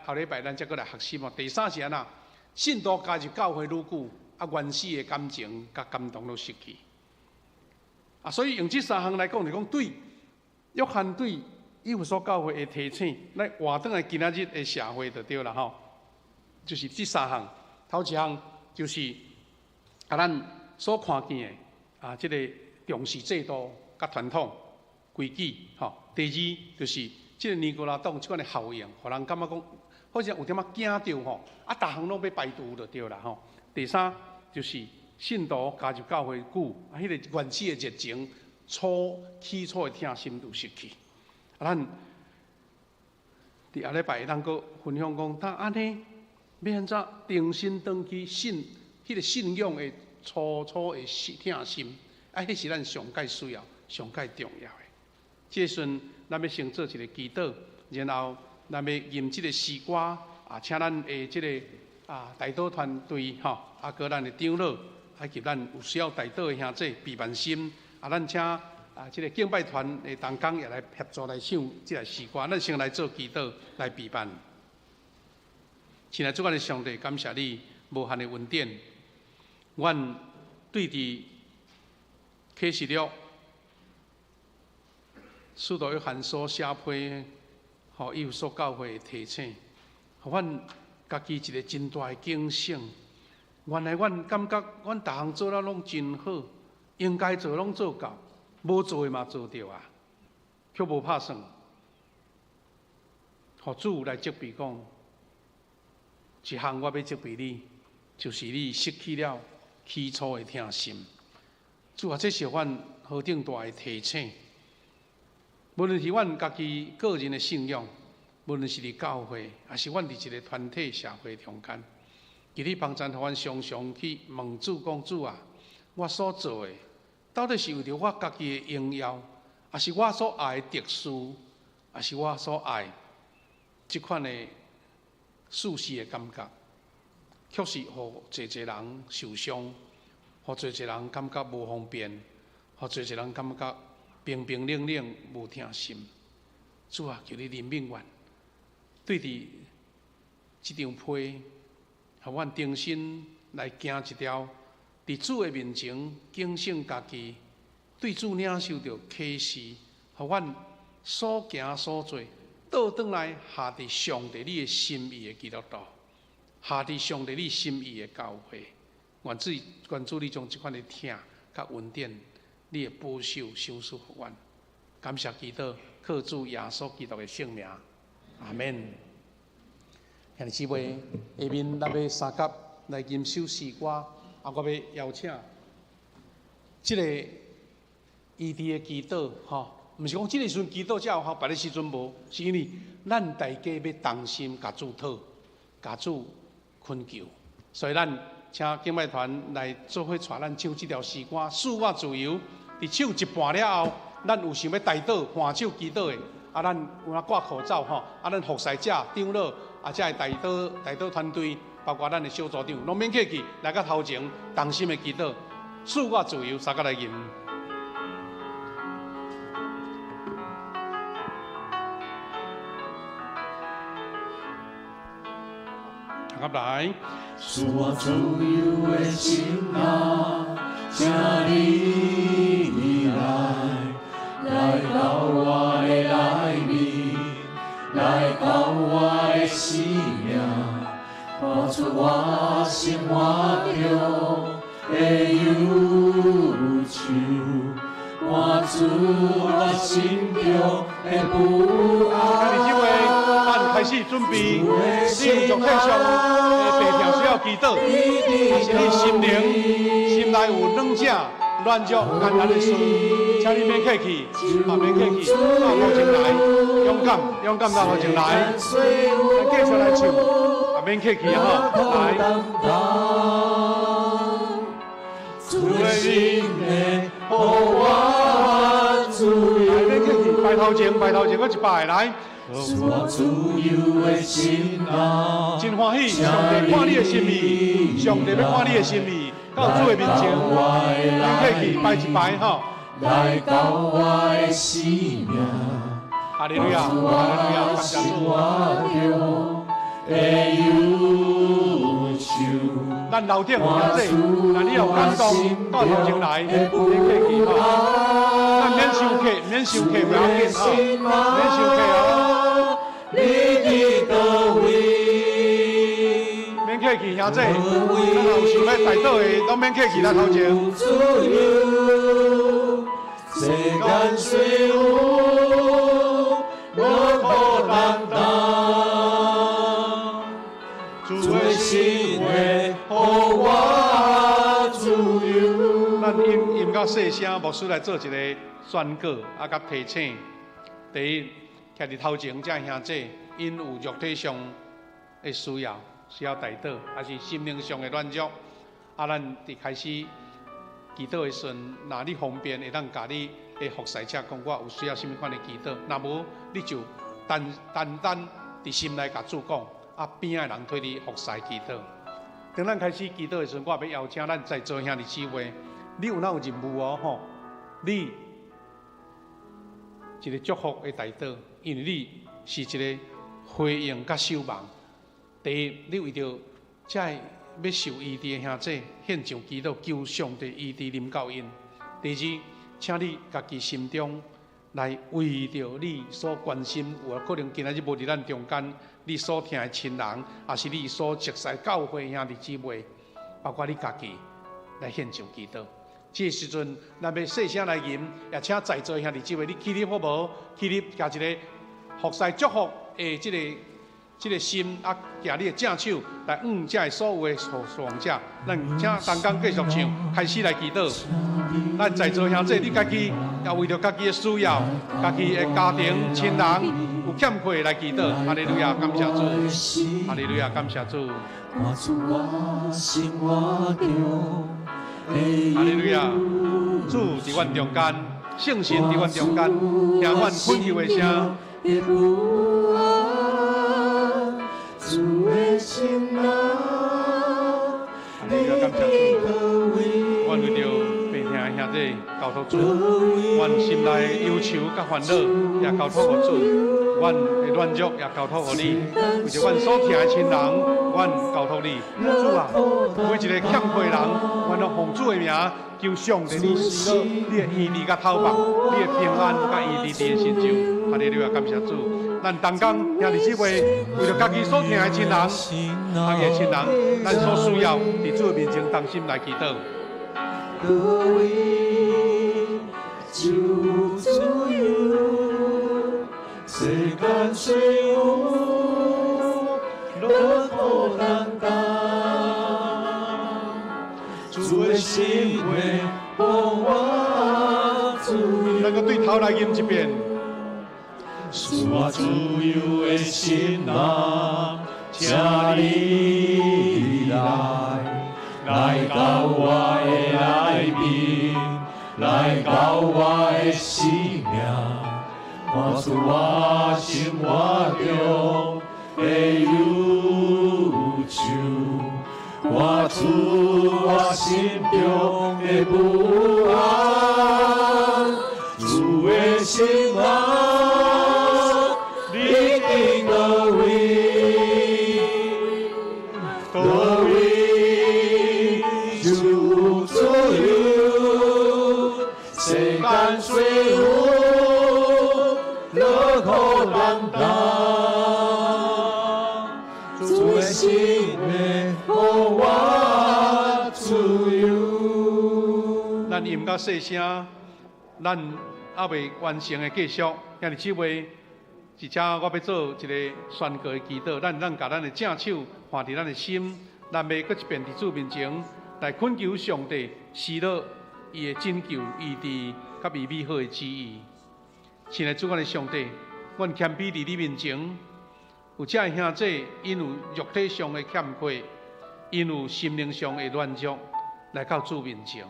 后礼拜咱再过来学习第三是信徒加入教会愈久，原始的感情甲感动都失去。所以用这三项来讲，就讲对约翰对以弗所教会的提醒，来活转来今仔日的社会就对啦就是这三项。头一项就是咱所看见的这个重视制度甲传统规矩第二就是这个尼哥拉党这款的效应，互人感觉讲好像有点惊到逐项拢要排除就对啦第三就是信徒加入教会久，迄个原始的热情、起初的疼心都失去。咱伫下礼拜咱佫分享讲，当安尼要安怎重新回去迄个信仰的初的疼心，迄是咱上界需要、上界重要的。这时阵，咱要先做一个祈祷，然后咱要吟这个诗歌请咱的这个代祷团队佮咱的长老，以及咱有需要代祷的兄弟备万心咱请这个敬拜团的同工也来协助来唱这个诗歌。咱先来做祈祷，来备办。亲爱的主的上帝，感谢你无限的恩典。阮对伫启示录使徒约翰所写批，以弗所教会的提醒，互阮家己一个真大的警醒。原来阮感觉阮逐项做了拢真好，应该做拢做到，无做的嘛做到却无拍算。互主来责备讲，一项我要责备你，就是你失去了起初的疼心。主这是阮何等大的提醒。无论是阮家己个人的信仰，无论是伫教会，还是阮伫一个团体社会中间，求你帮助互阮常常去问主讲：主我所做的，到底是为着我家己的荣耀，还是我所爱的特殊，还是我所爱这款的舒适的感觉？确实，互侪侪人受伤，互侪侪人感觉无方便，互侪侪人感觉冰冰冷冷无疼心。主求你怜悯阮，对伫这张批，互阮重新来行一条伫主的面前警醒家己，对主领受着启示，互阮所行所做，倒转来下伫上帝你的心意的基督徒，下伫上帝你心意的教会。愿主你将这款的疼甲恩典，你的保守赏赐互阮。感谢祈祷，靠主耶稣基督的圣名，阿门。兄弟姊妹，下面咱要三甲来吟首诗歌，我要邀请这个异地的祈祷，毋是讲即个时阵祈祷才有效，别个时阵无，是因为咱大家要同心甲主讨，甲主恳求，所以咱请敬拜团来做伙带咱唱即条诗歌《赐我自由》。伫唱一半了后，咱有想要带倒换手祈祷的，咱有挂口罩吼，咱服侍者、长老，才会带倒团队，包括咱的小组长，拢免客气，来到头前，同心的祈祷，赐我自由，三个来吟。大家来。赐我自由的心啊，请你来到我的内面，来到我的生命，活出我心活中的忧愁，活出我心中的不安。咱开始准备，你有足体上的白条需要祈祷，还是你心灵心内有软者、软弱、艰难的事，请你免客气，免客气，到头前来，勇敢到头前来，咱继续来唱，免客气哈，来。主的心的呼我自由，免客气，排头前，我一摆来。赐我自由的心啊，真欢喜，上帝看你的心意，上帝要看你的心意，到主的面前，免客气，摆一摆吼。来到我的生命，哈利路亚，哈利路亚，感谢主。咱楼顶有兄弟，那你有感动，到头前来，免客气吼。咱免收客，不要紧吼，免收客哦。你的道位，免客气，兄弟，咱有想要带倒的，都免客气，来头前。世间虽有我苦难当，主的心会予我自由。咱音到细声，牧师来做一个宣告，甲提醒。第一，徛伫头前，这兄弟因有肉体上的需要带倒，还是心灵上的软弱，咱伫开始祈祷的时阵，若你方便，会当甲你的服侍者讲，我有需要什么款的祈祷。若无，你就单伫心内甲主讲，边仔人替你服侍祈祷。当咱开始祈祷的时阵，我要邀请咱在座兄弟姊妹，你有哪有任务哦？吼，你一个祝福的带倒，因为你是一个回应甲守望。第一，你为着这要受医治的兄弟献上祈祷，求上帝医治临到因。第二，请你家己心中来为着你所关心，有可能今仔日无伫咱中间，你所听的亲人，也是你所熟悉教会兄弟姊妹，包括你家己来献上祈祷。这时阵，咱要细声来吟，也请在座兄弟姊妹，你起立好无？起立，加一个服侍祝福的这个心，举你的正手来这所有的守望者，咱请同工继续唱，开始来祈祷。咱在座兄弟，你家己也为着家己的需要，家己的家庭、亲人有欠缺来祈祷。哈利路亚，感谢主！哈利路亚，感谢主！哈利路亚，主伫阮中间，圣神伫阮中间，听阮恳求的声。主的心啊，哈利路亚，感谢主！阮为着白听的兄弟交托主，阮心内的忧愁甲烦恼也交托互主。阮的软弱也交托互你，为着阮所疼的亲人，阮交托你。主啊，每一个欠缺人，阮都奉主的名，求上帝你赐落你的医治甲透放，你的平安甲医治伫的成就。哈利路亚，感谢主！咱同工兄弟姊妹，为着家己所疼的亲人，家己的亲人，咱所需要，伫主的面前同心来祈祷。世间虽有落苦难当，主的心会予我自由。咱个对对头来吟一遍。使我自由的心啊，请你来到我的内面，来到我的生命，看出我生活中的忧愁，看出我心中的不安。主的心啊，你定到位，到位就自由，世间水路落苦难担，主的心的让我自由。咱吟到细声，咱还未完成的继续，兄弟姊妹，而且我要做一个宣告的祈祷，咱甲咱的正手放伫咱的心，咱要搁一遍伫主面前来恳求上帝施落伊的拯救、医治，甲伊美好的旨意。亲爱的主，我的上帝，阮谦卑伫你面前，有这兄弟因有肉体上的欠缺，因有心灵上的软弱，来到主面前。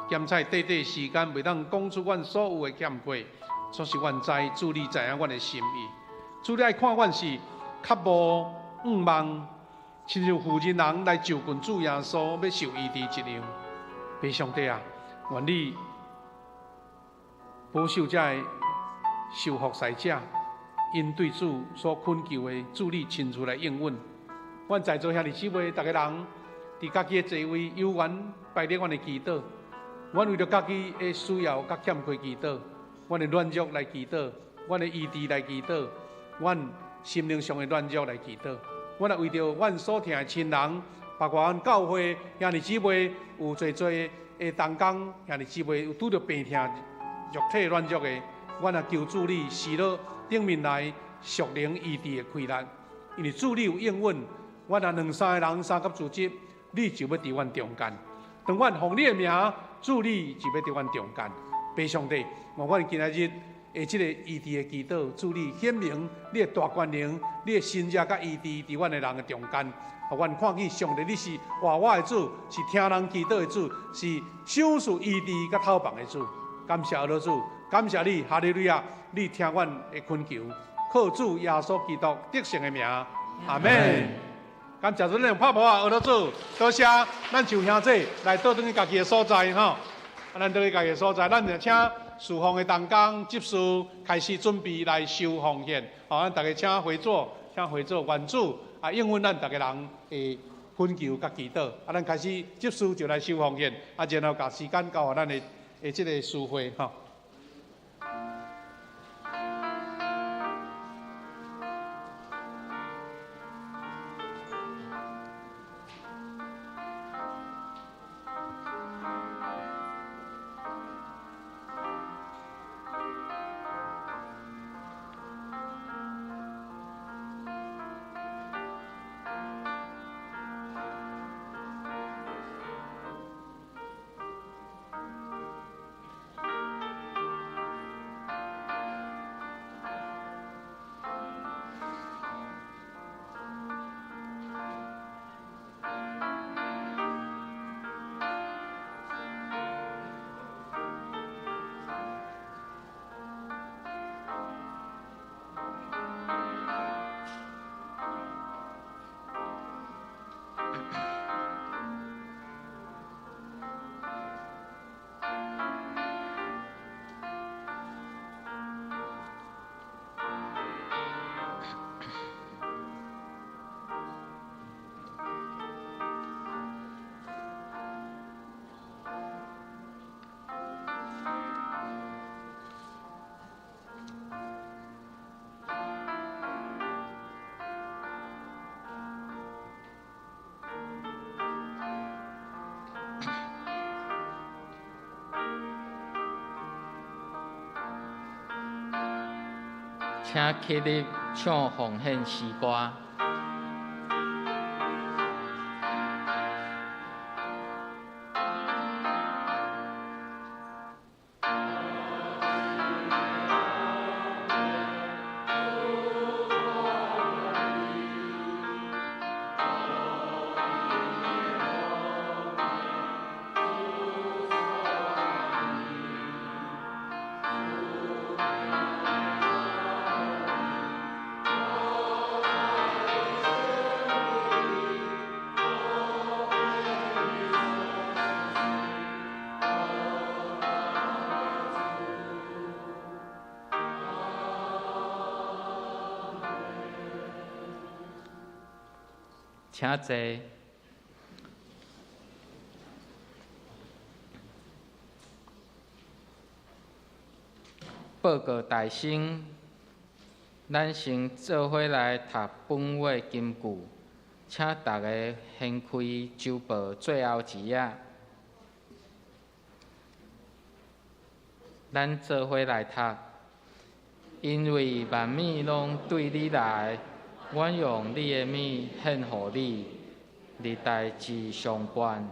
兼在短短时间，袂当讲出阮所有的欠缺，总是阮知主你知影阮的心意。主你爱看阮是较无仰望，亲像负人人来就近主耶稣，要受医治一样。爸上帝啊，愿你保守这受服侍者，因对主所恳求的，主你亲自来应允。阮在座兄弟姊妹，逐个人伫家己的座位有缘拜列阮的祈祷。阮为着家己的需要、甲欠缺祈祷，阮的软弱来祈祷，阮的医治来祈祷，阮心灵上的软弱来祈祷。阮也为着阮所听的亲人，包括阮教会兄弟姊妹，有侪侪的同工兄弟姊妹有拄着病痛、肉体软弱的，阮也求主你施落顶面来属灵医治的开力，因为主你有应允，阮也两三个人三甲组织，你就要伫阮中间。当阮奉你的名，主你就要伫阮中间。爸上帝，望阮今仔日的这个医治的祈祷，主你显明你的大权能，你的新约甲医治伫阮的人的中间。互阮看见上帝，你是活我的主，是听人祈祷的主，是赏赐医治甲透棒的主。感谢阿罗主，感谢你，哈利路亚！你听阮的恳求，靠主耶稣基督得胜的名，阿门。感谢主，咱用拍锣啊，阿罗主，多谢咱就兄弟来倒转去家己的所在吼。咱倒去家己的所在，咱就请侍奉的同工、执事开始准备来收奉献。好，咱大家请回座，愿主啊应允咱大家人的恳求甲祈祷。咱开始执事就来收奉献，然后把时间交予咱的这个事会吼。请起立唱奉献诗歌。请坐。报告大师，咱先做伙来读本月金句，请大家掀开周报最后一页，咱做伙来读。因为万物拢对你来，阮用你的物献互你。历代志上卷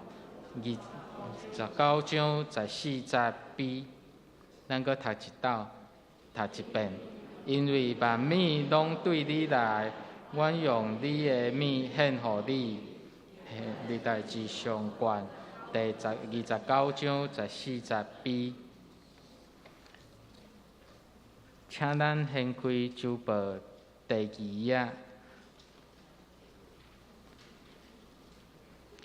29章14节 B， 咱搁读一道。读一遍，因为万物拢对你来，阮用你的物献互你。历代志上卷第29章14节 B， 请咱掀开周报第2页，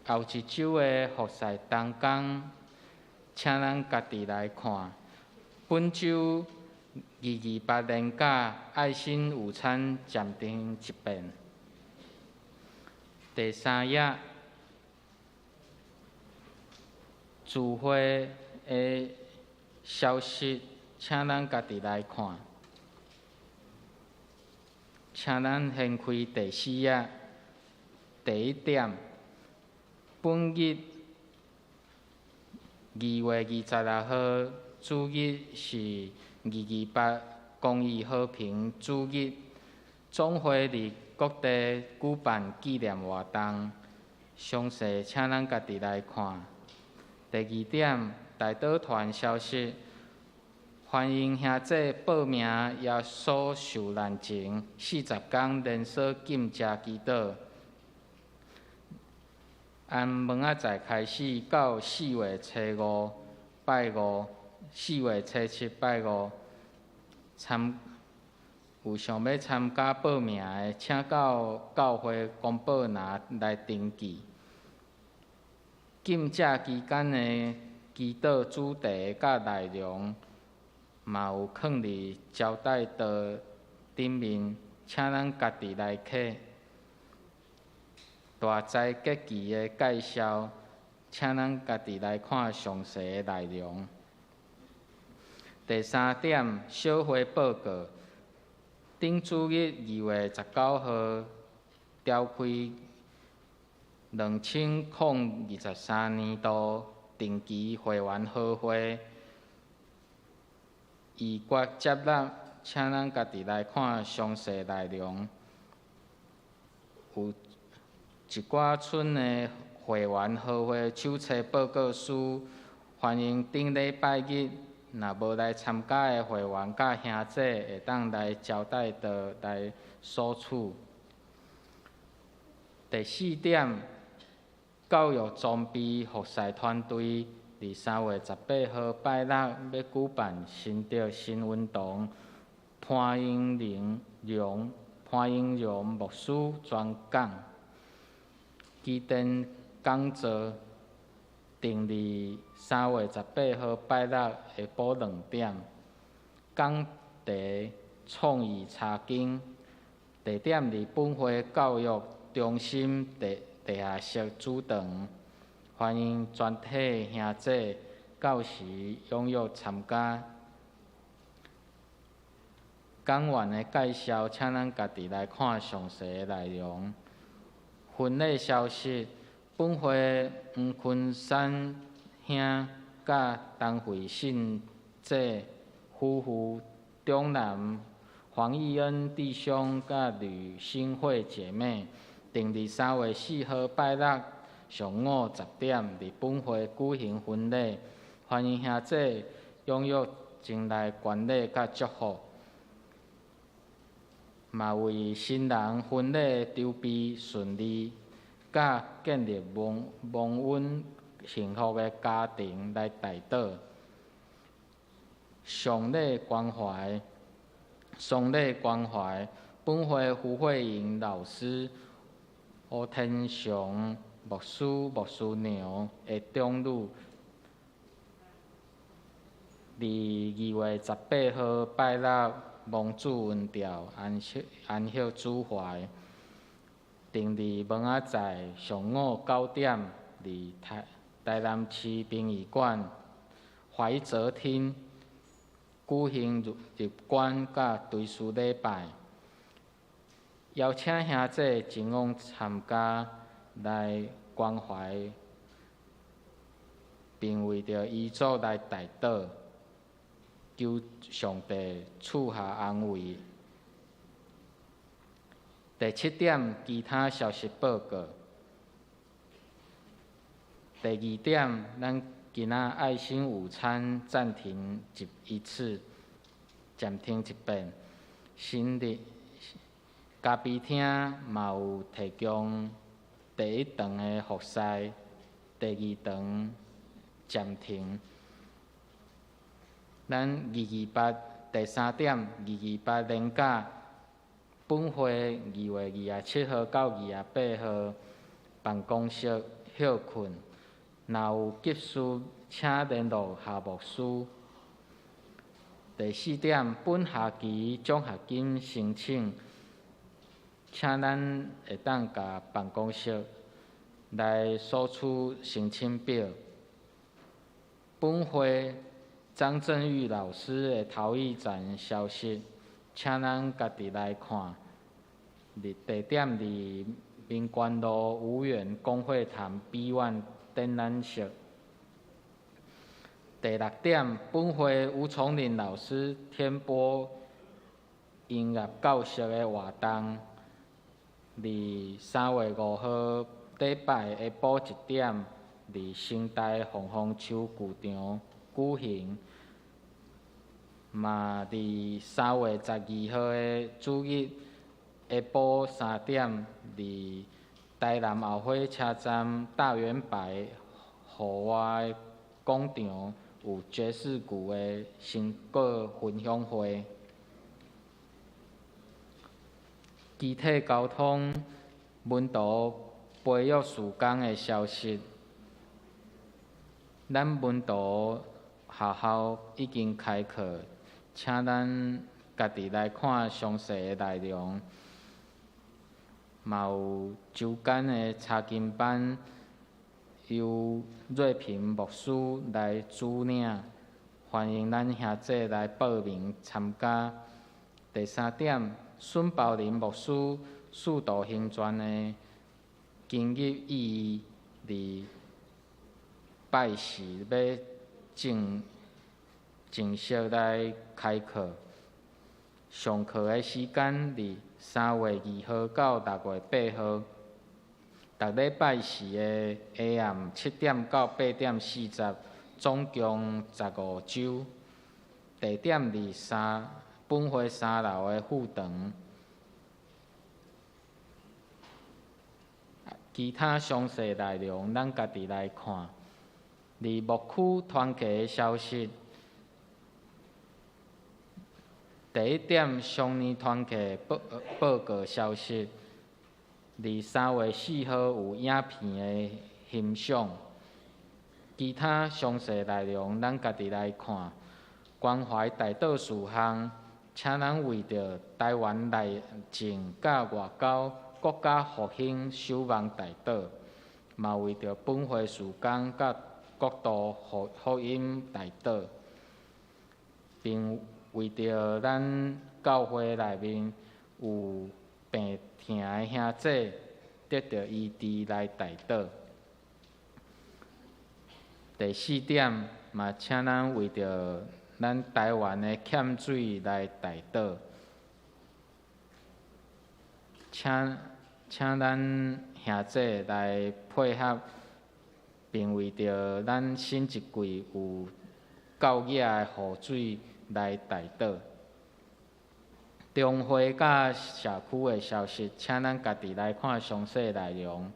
后一周的服侍当工，请咱家己来看。本周228连假爱心午餐暂停一遍。第3页，聚会的消息，请咱家己来看。请咱掀开第4页，第1点，本日2月26號，主日是228公益和平主日，总会伫各地举办纪念活动，详细请咱家己来看。第2点，大岛团消息，欢迎兄弟报名也所受难情，40天连锁禁食祈祷，按门仔载开始到4月初5拜五。4月初7拜五，有想要参加报名的，请到教会公报栏来登记。禁食期间的祈祷主题甲内容，嘛有放伫招待桌顶面，请咱家己来刻。大斋节期的介绍，请咱家己来看详细的内容。第3点，小会报告。顶主日2月19號召開2023年度定期會員好會，預決接納，請咱家己來看詳細內容。有一寡村的會員好會手冊報告書，歡迎頂禮拜日。若無來參加的會員甲兄弟，會當來招待桌來索取。第4點，教育裝備服侍團隊伫3月18號拜六要舉辦新竹新運動潘英榮牧師專講，基甸講座。定伫3月18號拜六下晡2點，講題創意查經，地點伫本會教育中心地下室主堂，歡迎全體兄弟到時踴躍參加。講員的介紹，請咱家己來看詳細的內容。婚禮消息。本會黃坤山兄甲陳慧信姐夫婦、中南黃義恩弟兄甲呂新慧姐妹，定伫3月4號拜六上午10點，伫本會舉行婚禮，歡迎兄弟踴躍前來觀禮甲祝福。嘛為新人婚禮籌備順利。甲建立蒙恩幸福的家庭来代禱，喪禮關懷，本會副會員老師柯天祥牧師、牧師娘的長女，伫2月18號拜六蒙主運調安息主懷。定伫蒙仔载上午9点，伫台南市殡仪馆怀泽厅举行入馆甲追思礼拜，邀请兄弟前往参加来关怀，并为着遗族来代祷，求上帝赐下安慰。第7点，其他消息报告。第2点，咱今仔爱心午餐暂停一次，暂停一遍。新的咖啡厅嘛有提供第1顿的服侍，第2顿暂停。咱228第3点，228年假本会2月27号到28號辦公室休困，若有急事請聯絡夏牧師。第4點，本學期獎學金申請，請咱會當甲辦公室來索取申請表。本會張振宇老師的頭一站消息，請咱家己來看。地點伫民權路吳園公會堂 B1 展覽室。第6點，本會吳崇林老師添播音樂教室的活動，伫3月5號禮拜下晡1點，伫新台鳳凰秋劇場舉行。嘛，伫3月12號的主日下晡3點，伫台南後火車站大圓柏戶外廣場有爵士鼓的成果分享會。基體交通文圖培育時間的消息，咱文圖學校已經開課，請咱家己來看詳細的內容。嘛有週間的查經班，由瑞平牧師來主領，歡迎咱兄弟來報名參加。第3點，孫寶林牧師四道行傳的今日意義，伫拜四要正式來開課。上課的時間伫3月2號到6月8號，逐禮拜四的下暗7點到8點40，總共15周。地點伫本會3樓的副堂。其他詳細內容，咱家己來看。伫牧區團契的消息。第1點，上年團契報告消息，伫3月4號有影片的欣賞。其他詳細內容，咱家己來看。關懷代禱事項，請咱為着台灣內政甲外交國家復興守望代禱，嘛為着本會事工甲國度福音代禱，並為着咱教會內面有病痛的兄弟得到醫治來代禱。第4點，嘛請咱為着咱台灣的欠水來代禱，請咱兄弟來配合，並為着咱新一季有夠野的雨水來代禱。中會甲社區的消息，請咱家己來看詳細內容。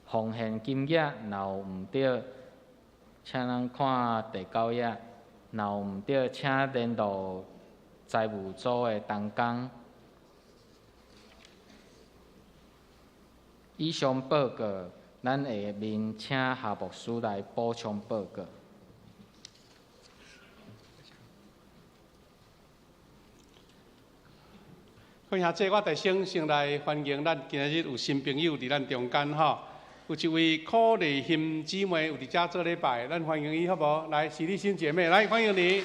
奉獻金額若有毋對，請咱看第9頁，若有毋對，請聯絡財務組的同工。以上報告，咱下面請夏牧師來補充報告。各位兄弟，我大先来欢迎咱今日有新朋友伫咱中间吼，有一位柯丽欣姊妹有伫遮做礼拜，咱欢迎伊好无？来，是你新姐妹，来欢迎你，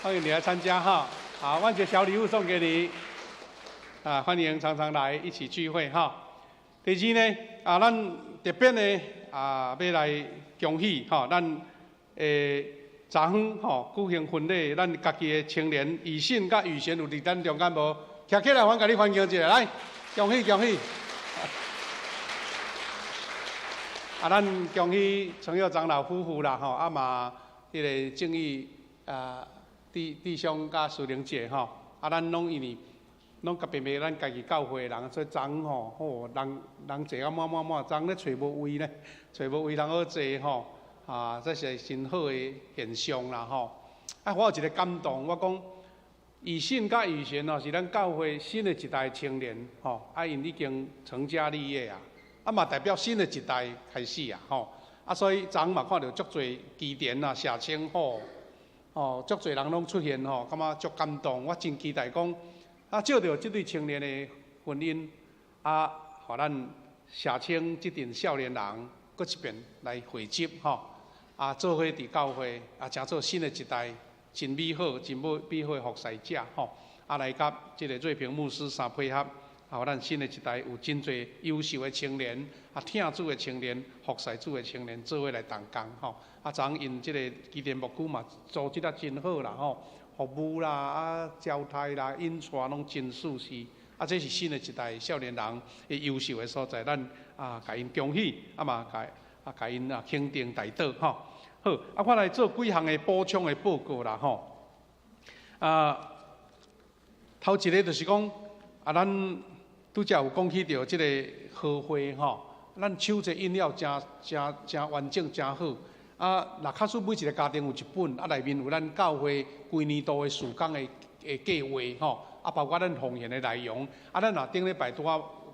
欢迎你来参加哈。好，我这小礼物送给你，啊，欢迎常常来一起聚会哈。第二呢，咱特别呢要来恭喜哈，咱昨昏吼举行婚礼，咱家己的青年以信甲雨贤有伫咱中间无？徛起来，我甲你欢迎一下，来，恭喜恭喜！咱恭喜陈佑长老夫妇啦，吼，嘛，迄个正义弟兄甲苏玲姐吼，咱拢因为拢甲平平咱家己教会人，所以昨吼，人坐啊满，昨咧找无位咧，找无位人好坐吼，这是真好的现象啦吼。我有一个感动，我讲。以信甲以贤是咱教会新的一代青年因已经成家立业嘛代表新的一代开始所以昨嘛看到足侪基甸社青足侪人拢出现感觉足感动。我真期待讲照着这对青年的婚姻互咱社青这阵少年人搁一遍来汇集做伙伫教会诚做新的一代。真美好，真美好的服侍者来甲即个瑞平牧师相配合，互咱新的一代有真侪优秀的青年，听主的青年，服侍主的青年，做伙来同工昨因即个基甸牧区嘛，组织真好啦服务啦招待啦引带拢真舒适这是新的一代少年人的优秀的所在，咱甲因恭喜嘛甲因肯定大道好，我来做几项的补充的报告啦头一个就是讲咱拄则有讲起到即个好花咱手这饮料真完整真好那假使每一个家庭有一本内面有咱教会规年度的事工的计划包括咱奉献的内容咱若顶礼拜拄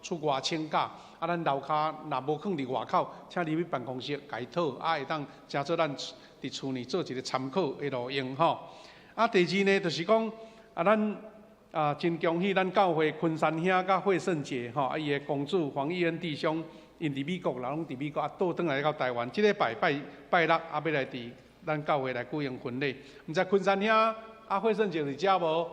出外请假咱楼骹若无放伫外口，请你去办公室解讨会当诚做咱伫厝内做一个参考的路用第二呢，就是讲咱真恭喜咱教会昆山兄甲惠圣节伊的公主黄义恩弟兄，因伫美国啦，拢伫美国倒转来到台湾，即礼拜六要来伫咱教会来举行婚礼。毋知昆山兄惠圣节伫遮无？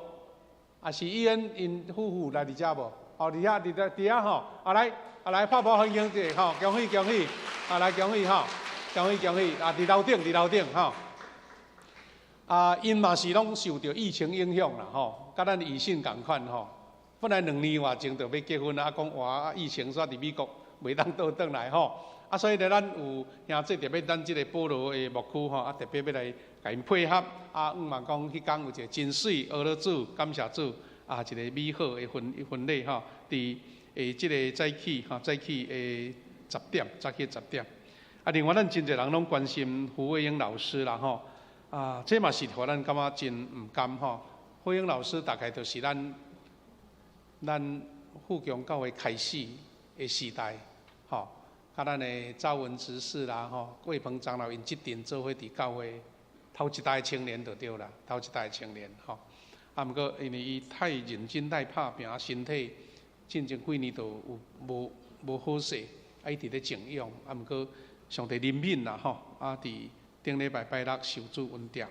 是义恩因夫妇来伫遮无？伫遐来拍拍欢迎者恭喜恭喜来恭喜恭喜伫楼顶因嘛是拢受到疫情影响啦甲咱以信共款本来2年外前就要结婚讲哇疫情煞伫美国袂当倒转来所以咧咱有兄弟特别咱即个保罗的牧区特别要来甲因配合嘛讲迄天有一个真水俄罗主感谢主一个美好的婚礼伫即个早起的10点，早起10点。另外咱真侪人拢关心胡慧英老师啦这嘛是互咱感觉真毋甘慧英老师大概就是咱富强教会开始的时代甲咱的赵文执事啦魏鹏长老因即阵做伙伫教会头一代青年就对啦，头一代青年毋过因为伊太认真太拍拼，身体进前几年都有无好势，伊伫咧静养，毋过上帝怜悯啦伫顶礼拜六受主恩典，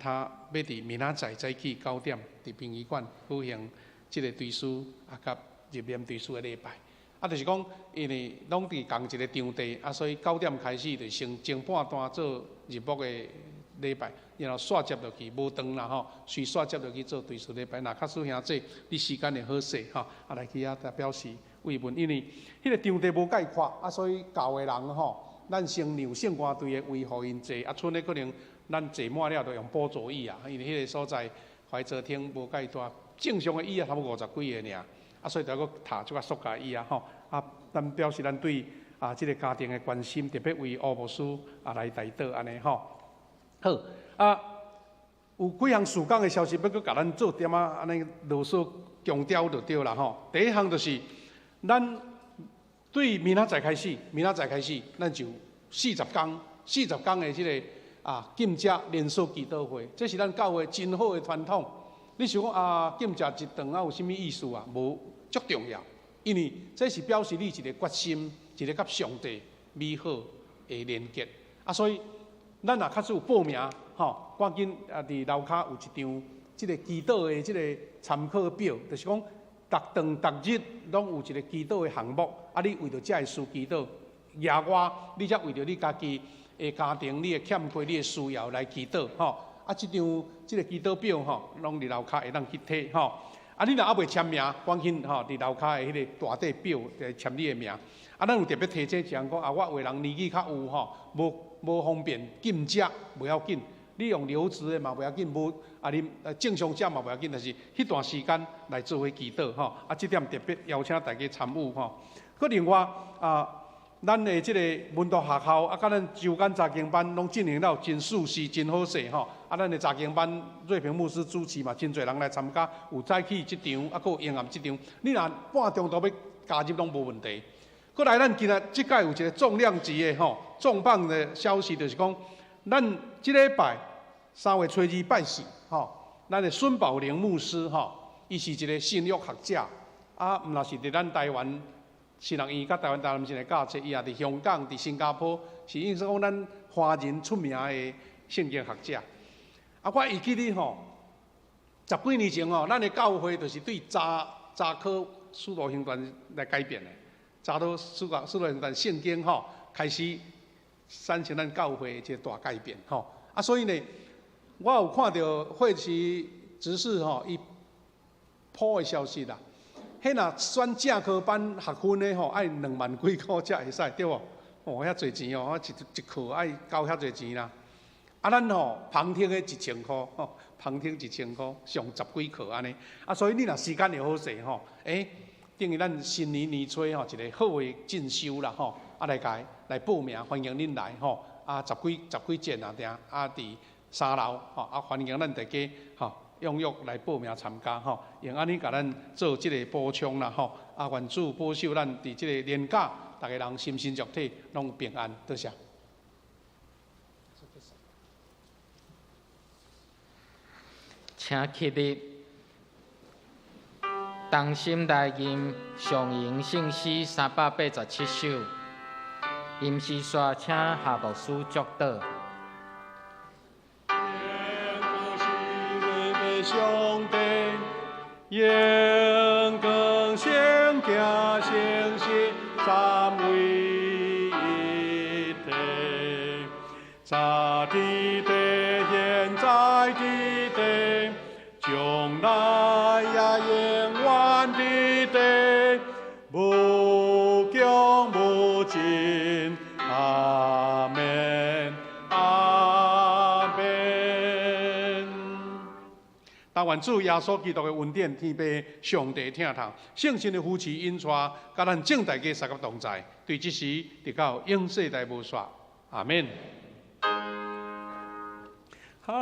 他要伫明仔载早起9点伫殡仪馆举行即个追思甲入殓追思的礼拜。就是讲，因为拢伫同一个场地所以9点开始就先前半段做入幕的礼拜，然后煞接落去无长啦随煞接落去做追思礼拜。若较使兄弟，你时间会好势来去表示慰问，因为迄个场地无介宽所以教的人咱先让圣歌队的位互因坐剩的可能咱坐满了就用补助椅因为迄个所在怀泽厅无介大，正常的椅差不多50几个尔所以就搁踏即个塑胶椅咱表示咱对即个家庭的关心，特别为欧牧师来代祷安尼好有几项事工的消息要搁甲咱做点安尼啰嗦强调就对啦第一项就是咱对明仔载开始，咱就40天的即个禁食连续祈祷会，这是咱教会真好的传统你想讲啊，禁食一顿啊，有啥物意思啊？无足重要，因为这是表示你一个决心，一个甲上帝美好的连结啊。所以，咱若确实有报名，吼，赶紧啊，伫楼骹有一张即个祈祷的即个参考表，就是讲逐顿逐日拢有一个祈祷的项目，啊，你为着这个事祈祷，野外你则为着你家己的家庭、你的欠缺、你的需要来祈祷，吼。啊，即个祈祷表吼，拢伫楼骹会当去摕吼。啊，你若还袂签名，赶紧吼伫楼骹的迄个大底表来签你的名。啊，咱有特别提醒一人讲，啊，我为人年纪较有吼，无方便禁食，袂要紧。你用流质的嘛袂要紧，无啊你正常食嘛袂要紧，但是迄段时间来做伙祈祷吼。啊，即点特别邀请大家参与吼。佮另外啊。咱的即个文读学校啊，甲咱周间查经班拢进行了真舒适、真好势吼。啊，咱的查经班瑞平牧师主持嘛，真侪人来参加，有早起即场，啊，佮有营暗即场。你若半中途要加入拢无问题。佮来，咱今仔即届有一个重量级的吼，重磅的消息，就是讲，咱即礼拜3月初2拜4吼，咱的孙宝玲牧师吼，伊是一个新约学者，啊，毋若是伫咱台湾。新人院甲台湾大南线的教册，伊也伫香港、伫新加坡，是应说讲咱华人出名的圣经学者。啊，我会记哩吼，10几年前吼，咱的教会就是对查考使徒行传来改变的，查到使徒行传圣经吼，开始产生咱教会一个大改变吼。啊，所以呢，我有看到会期执事吼，伊铺的消息啦。迄若选正科班学分的吼，爱2万几块才会使，对无？哦，遐侪钱哦，一课爱交遐侪钱啦。啊，咱吼旁听的1000块，吼旁听1000块，上10几课安尼。啊，所以你若时间会好势吼，等于咱新年年初吼一个好的进修啦吼，啊来报名，欢迎恁来吼。啊，十几间啊，定啊伫3楼吼，啊欢迎咱大家吼。踊跃来报名参加吼，用安尼甲咱做即个补充啦吼。啊，愿主保守咱伫即个年假，逐个人心身肉体拢平安，多谢。请起立。同心来吟上吟圣诗387首，吟诗刷请夏牧师祝祷。上帝应更圣行诚实三位一体，早的地现在的地，将来也永远的地，无穷无尽。阿门。但愿主耶稣基督的恩典，天父上帝听头，圣神的扶持引带，甲咱正大家三个同在，对这时直到永世代无煞。阿门。阿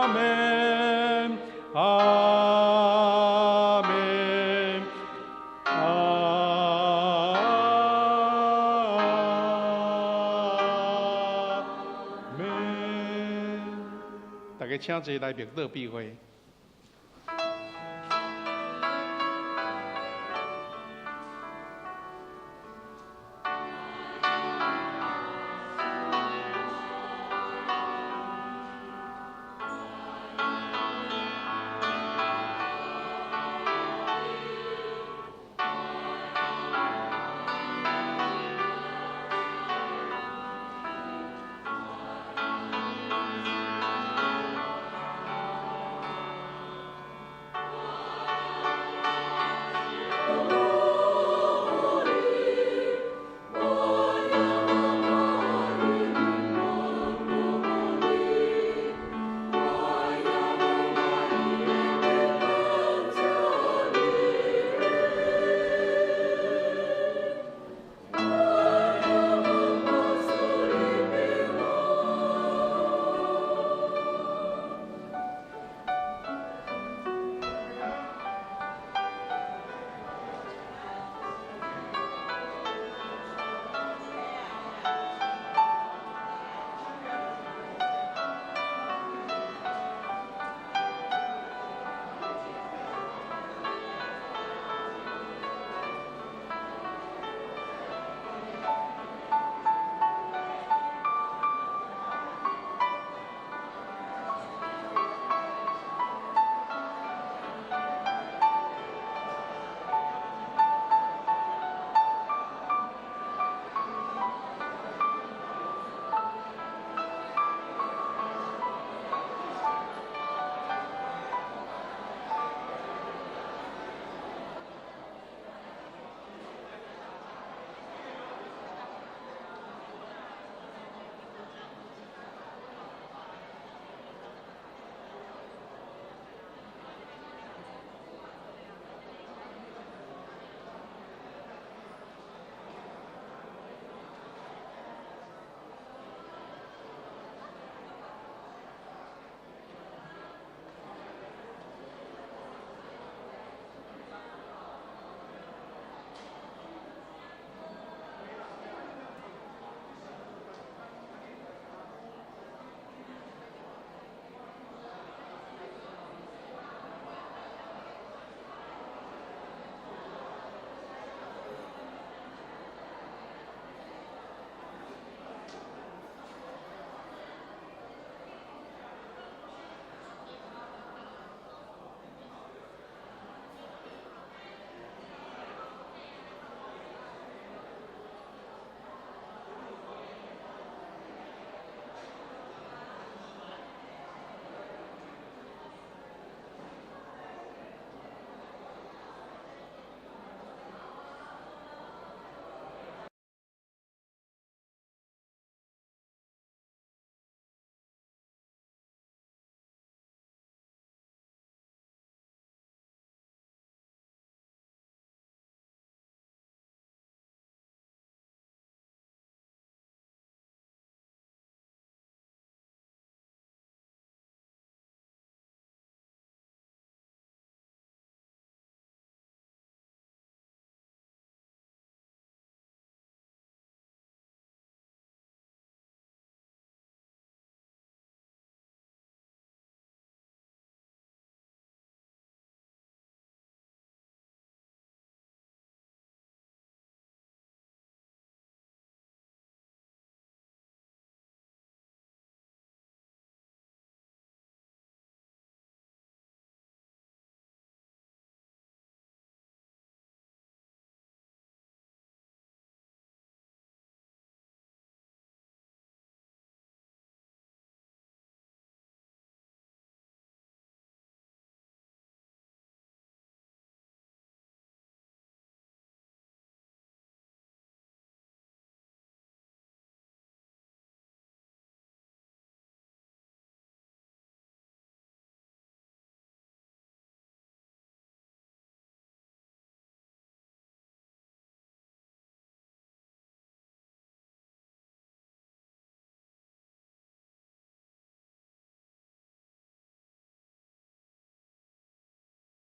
门。阿门。大家请坐来默祷闭会。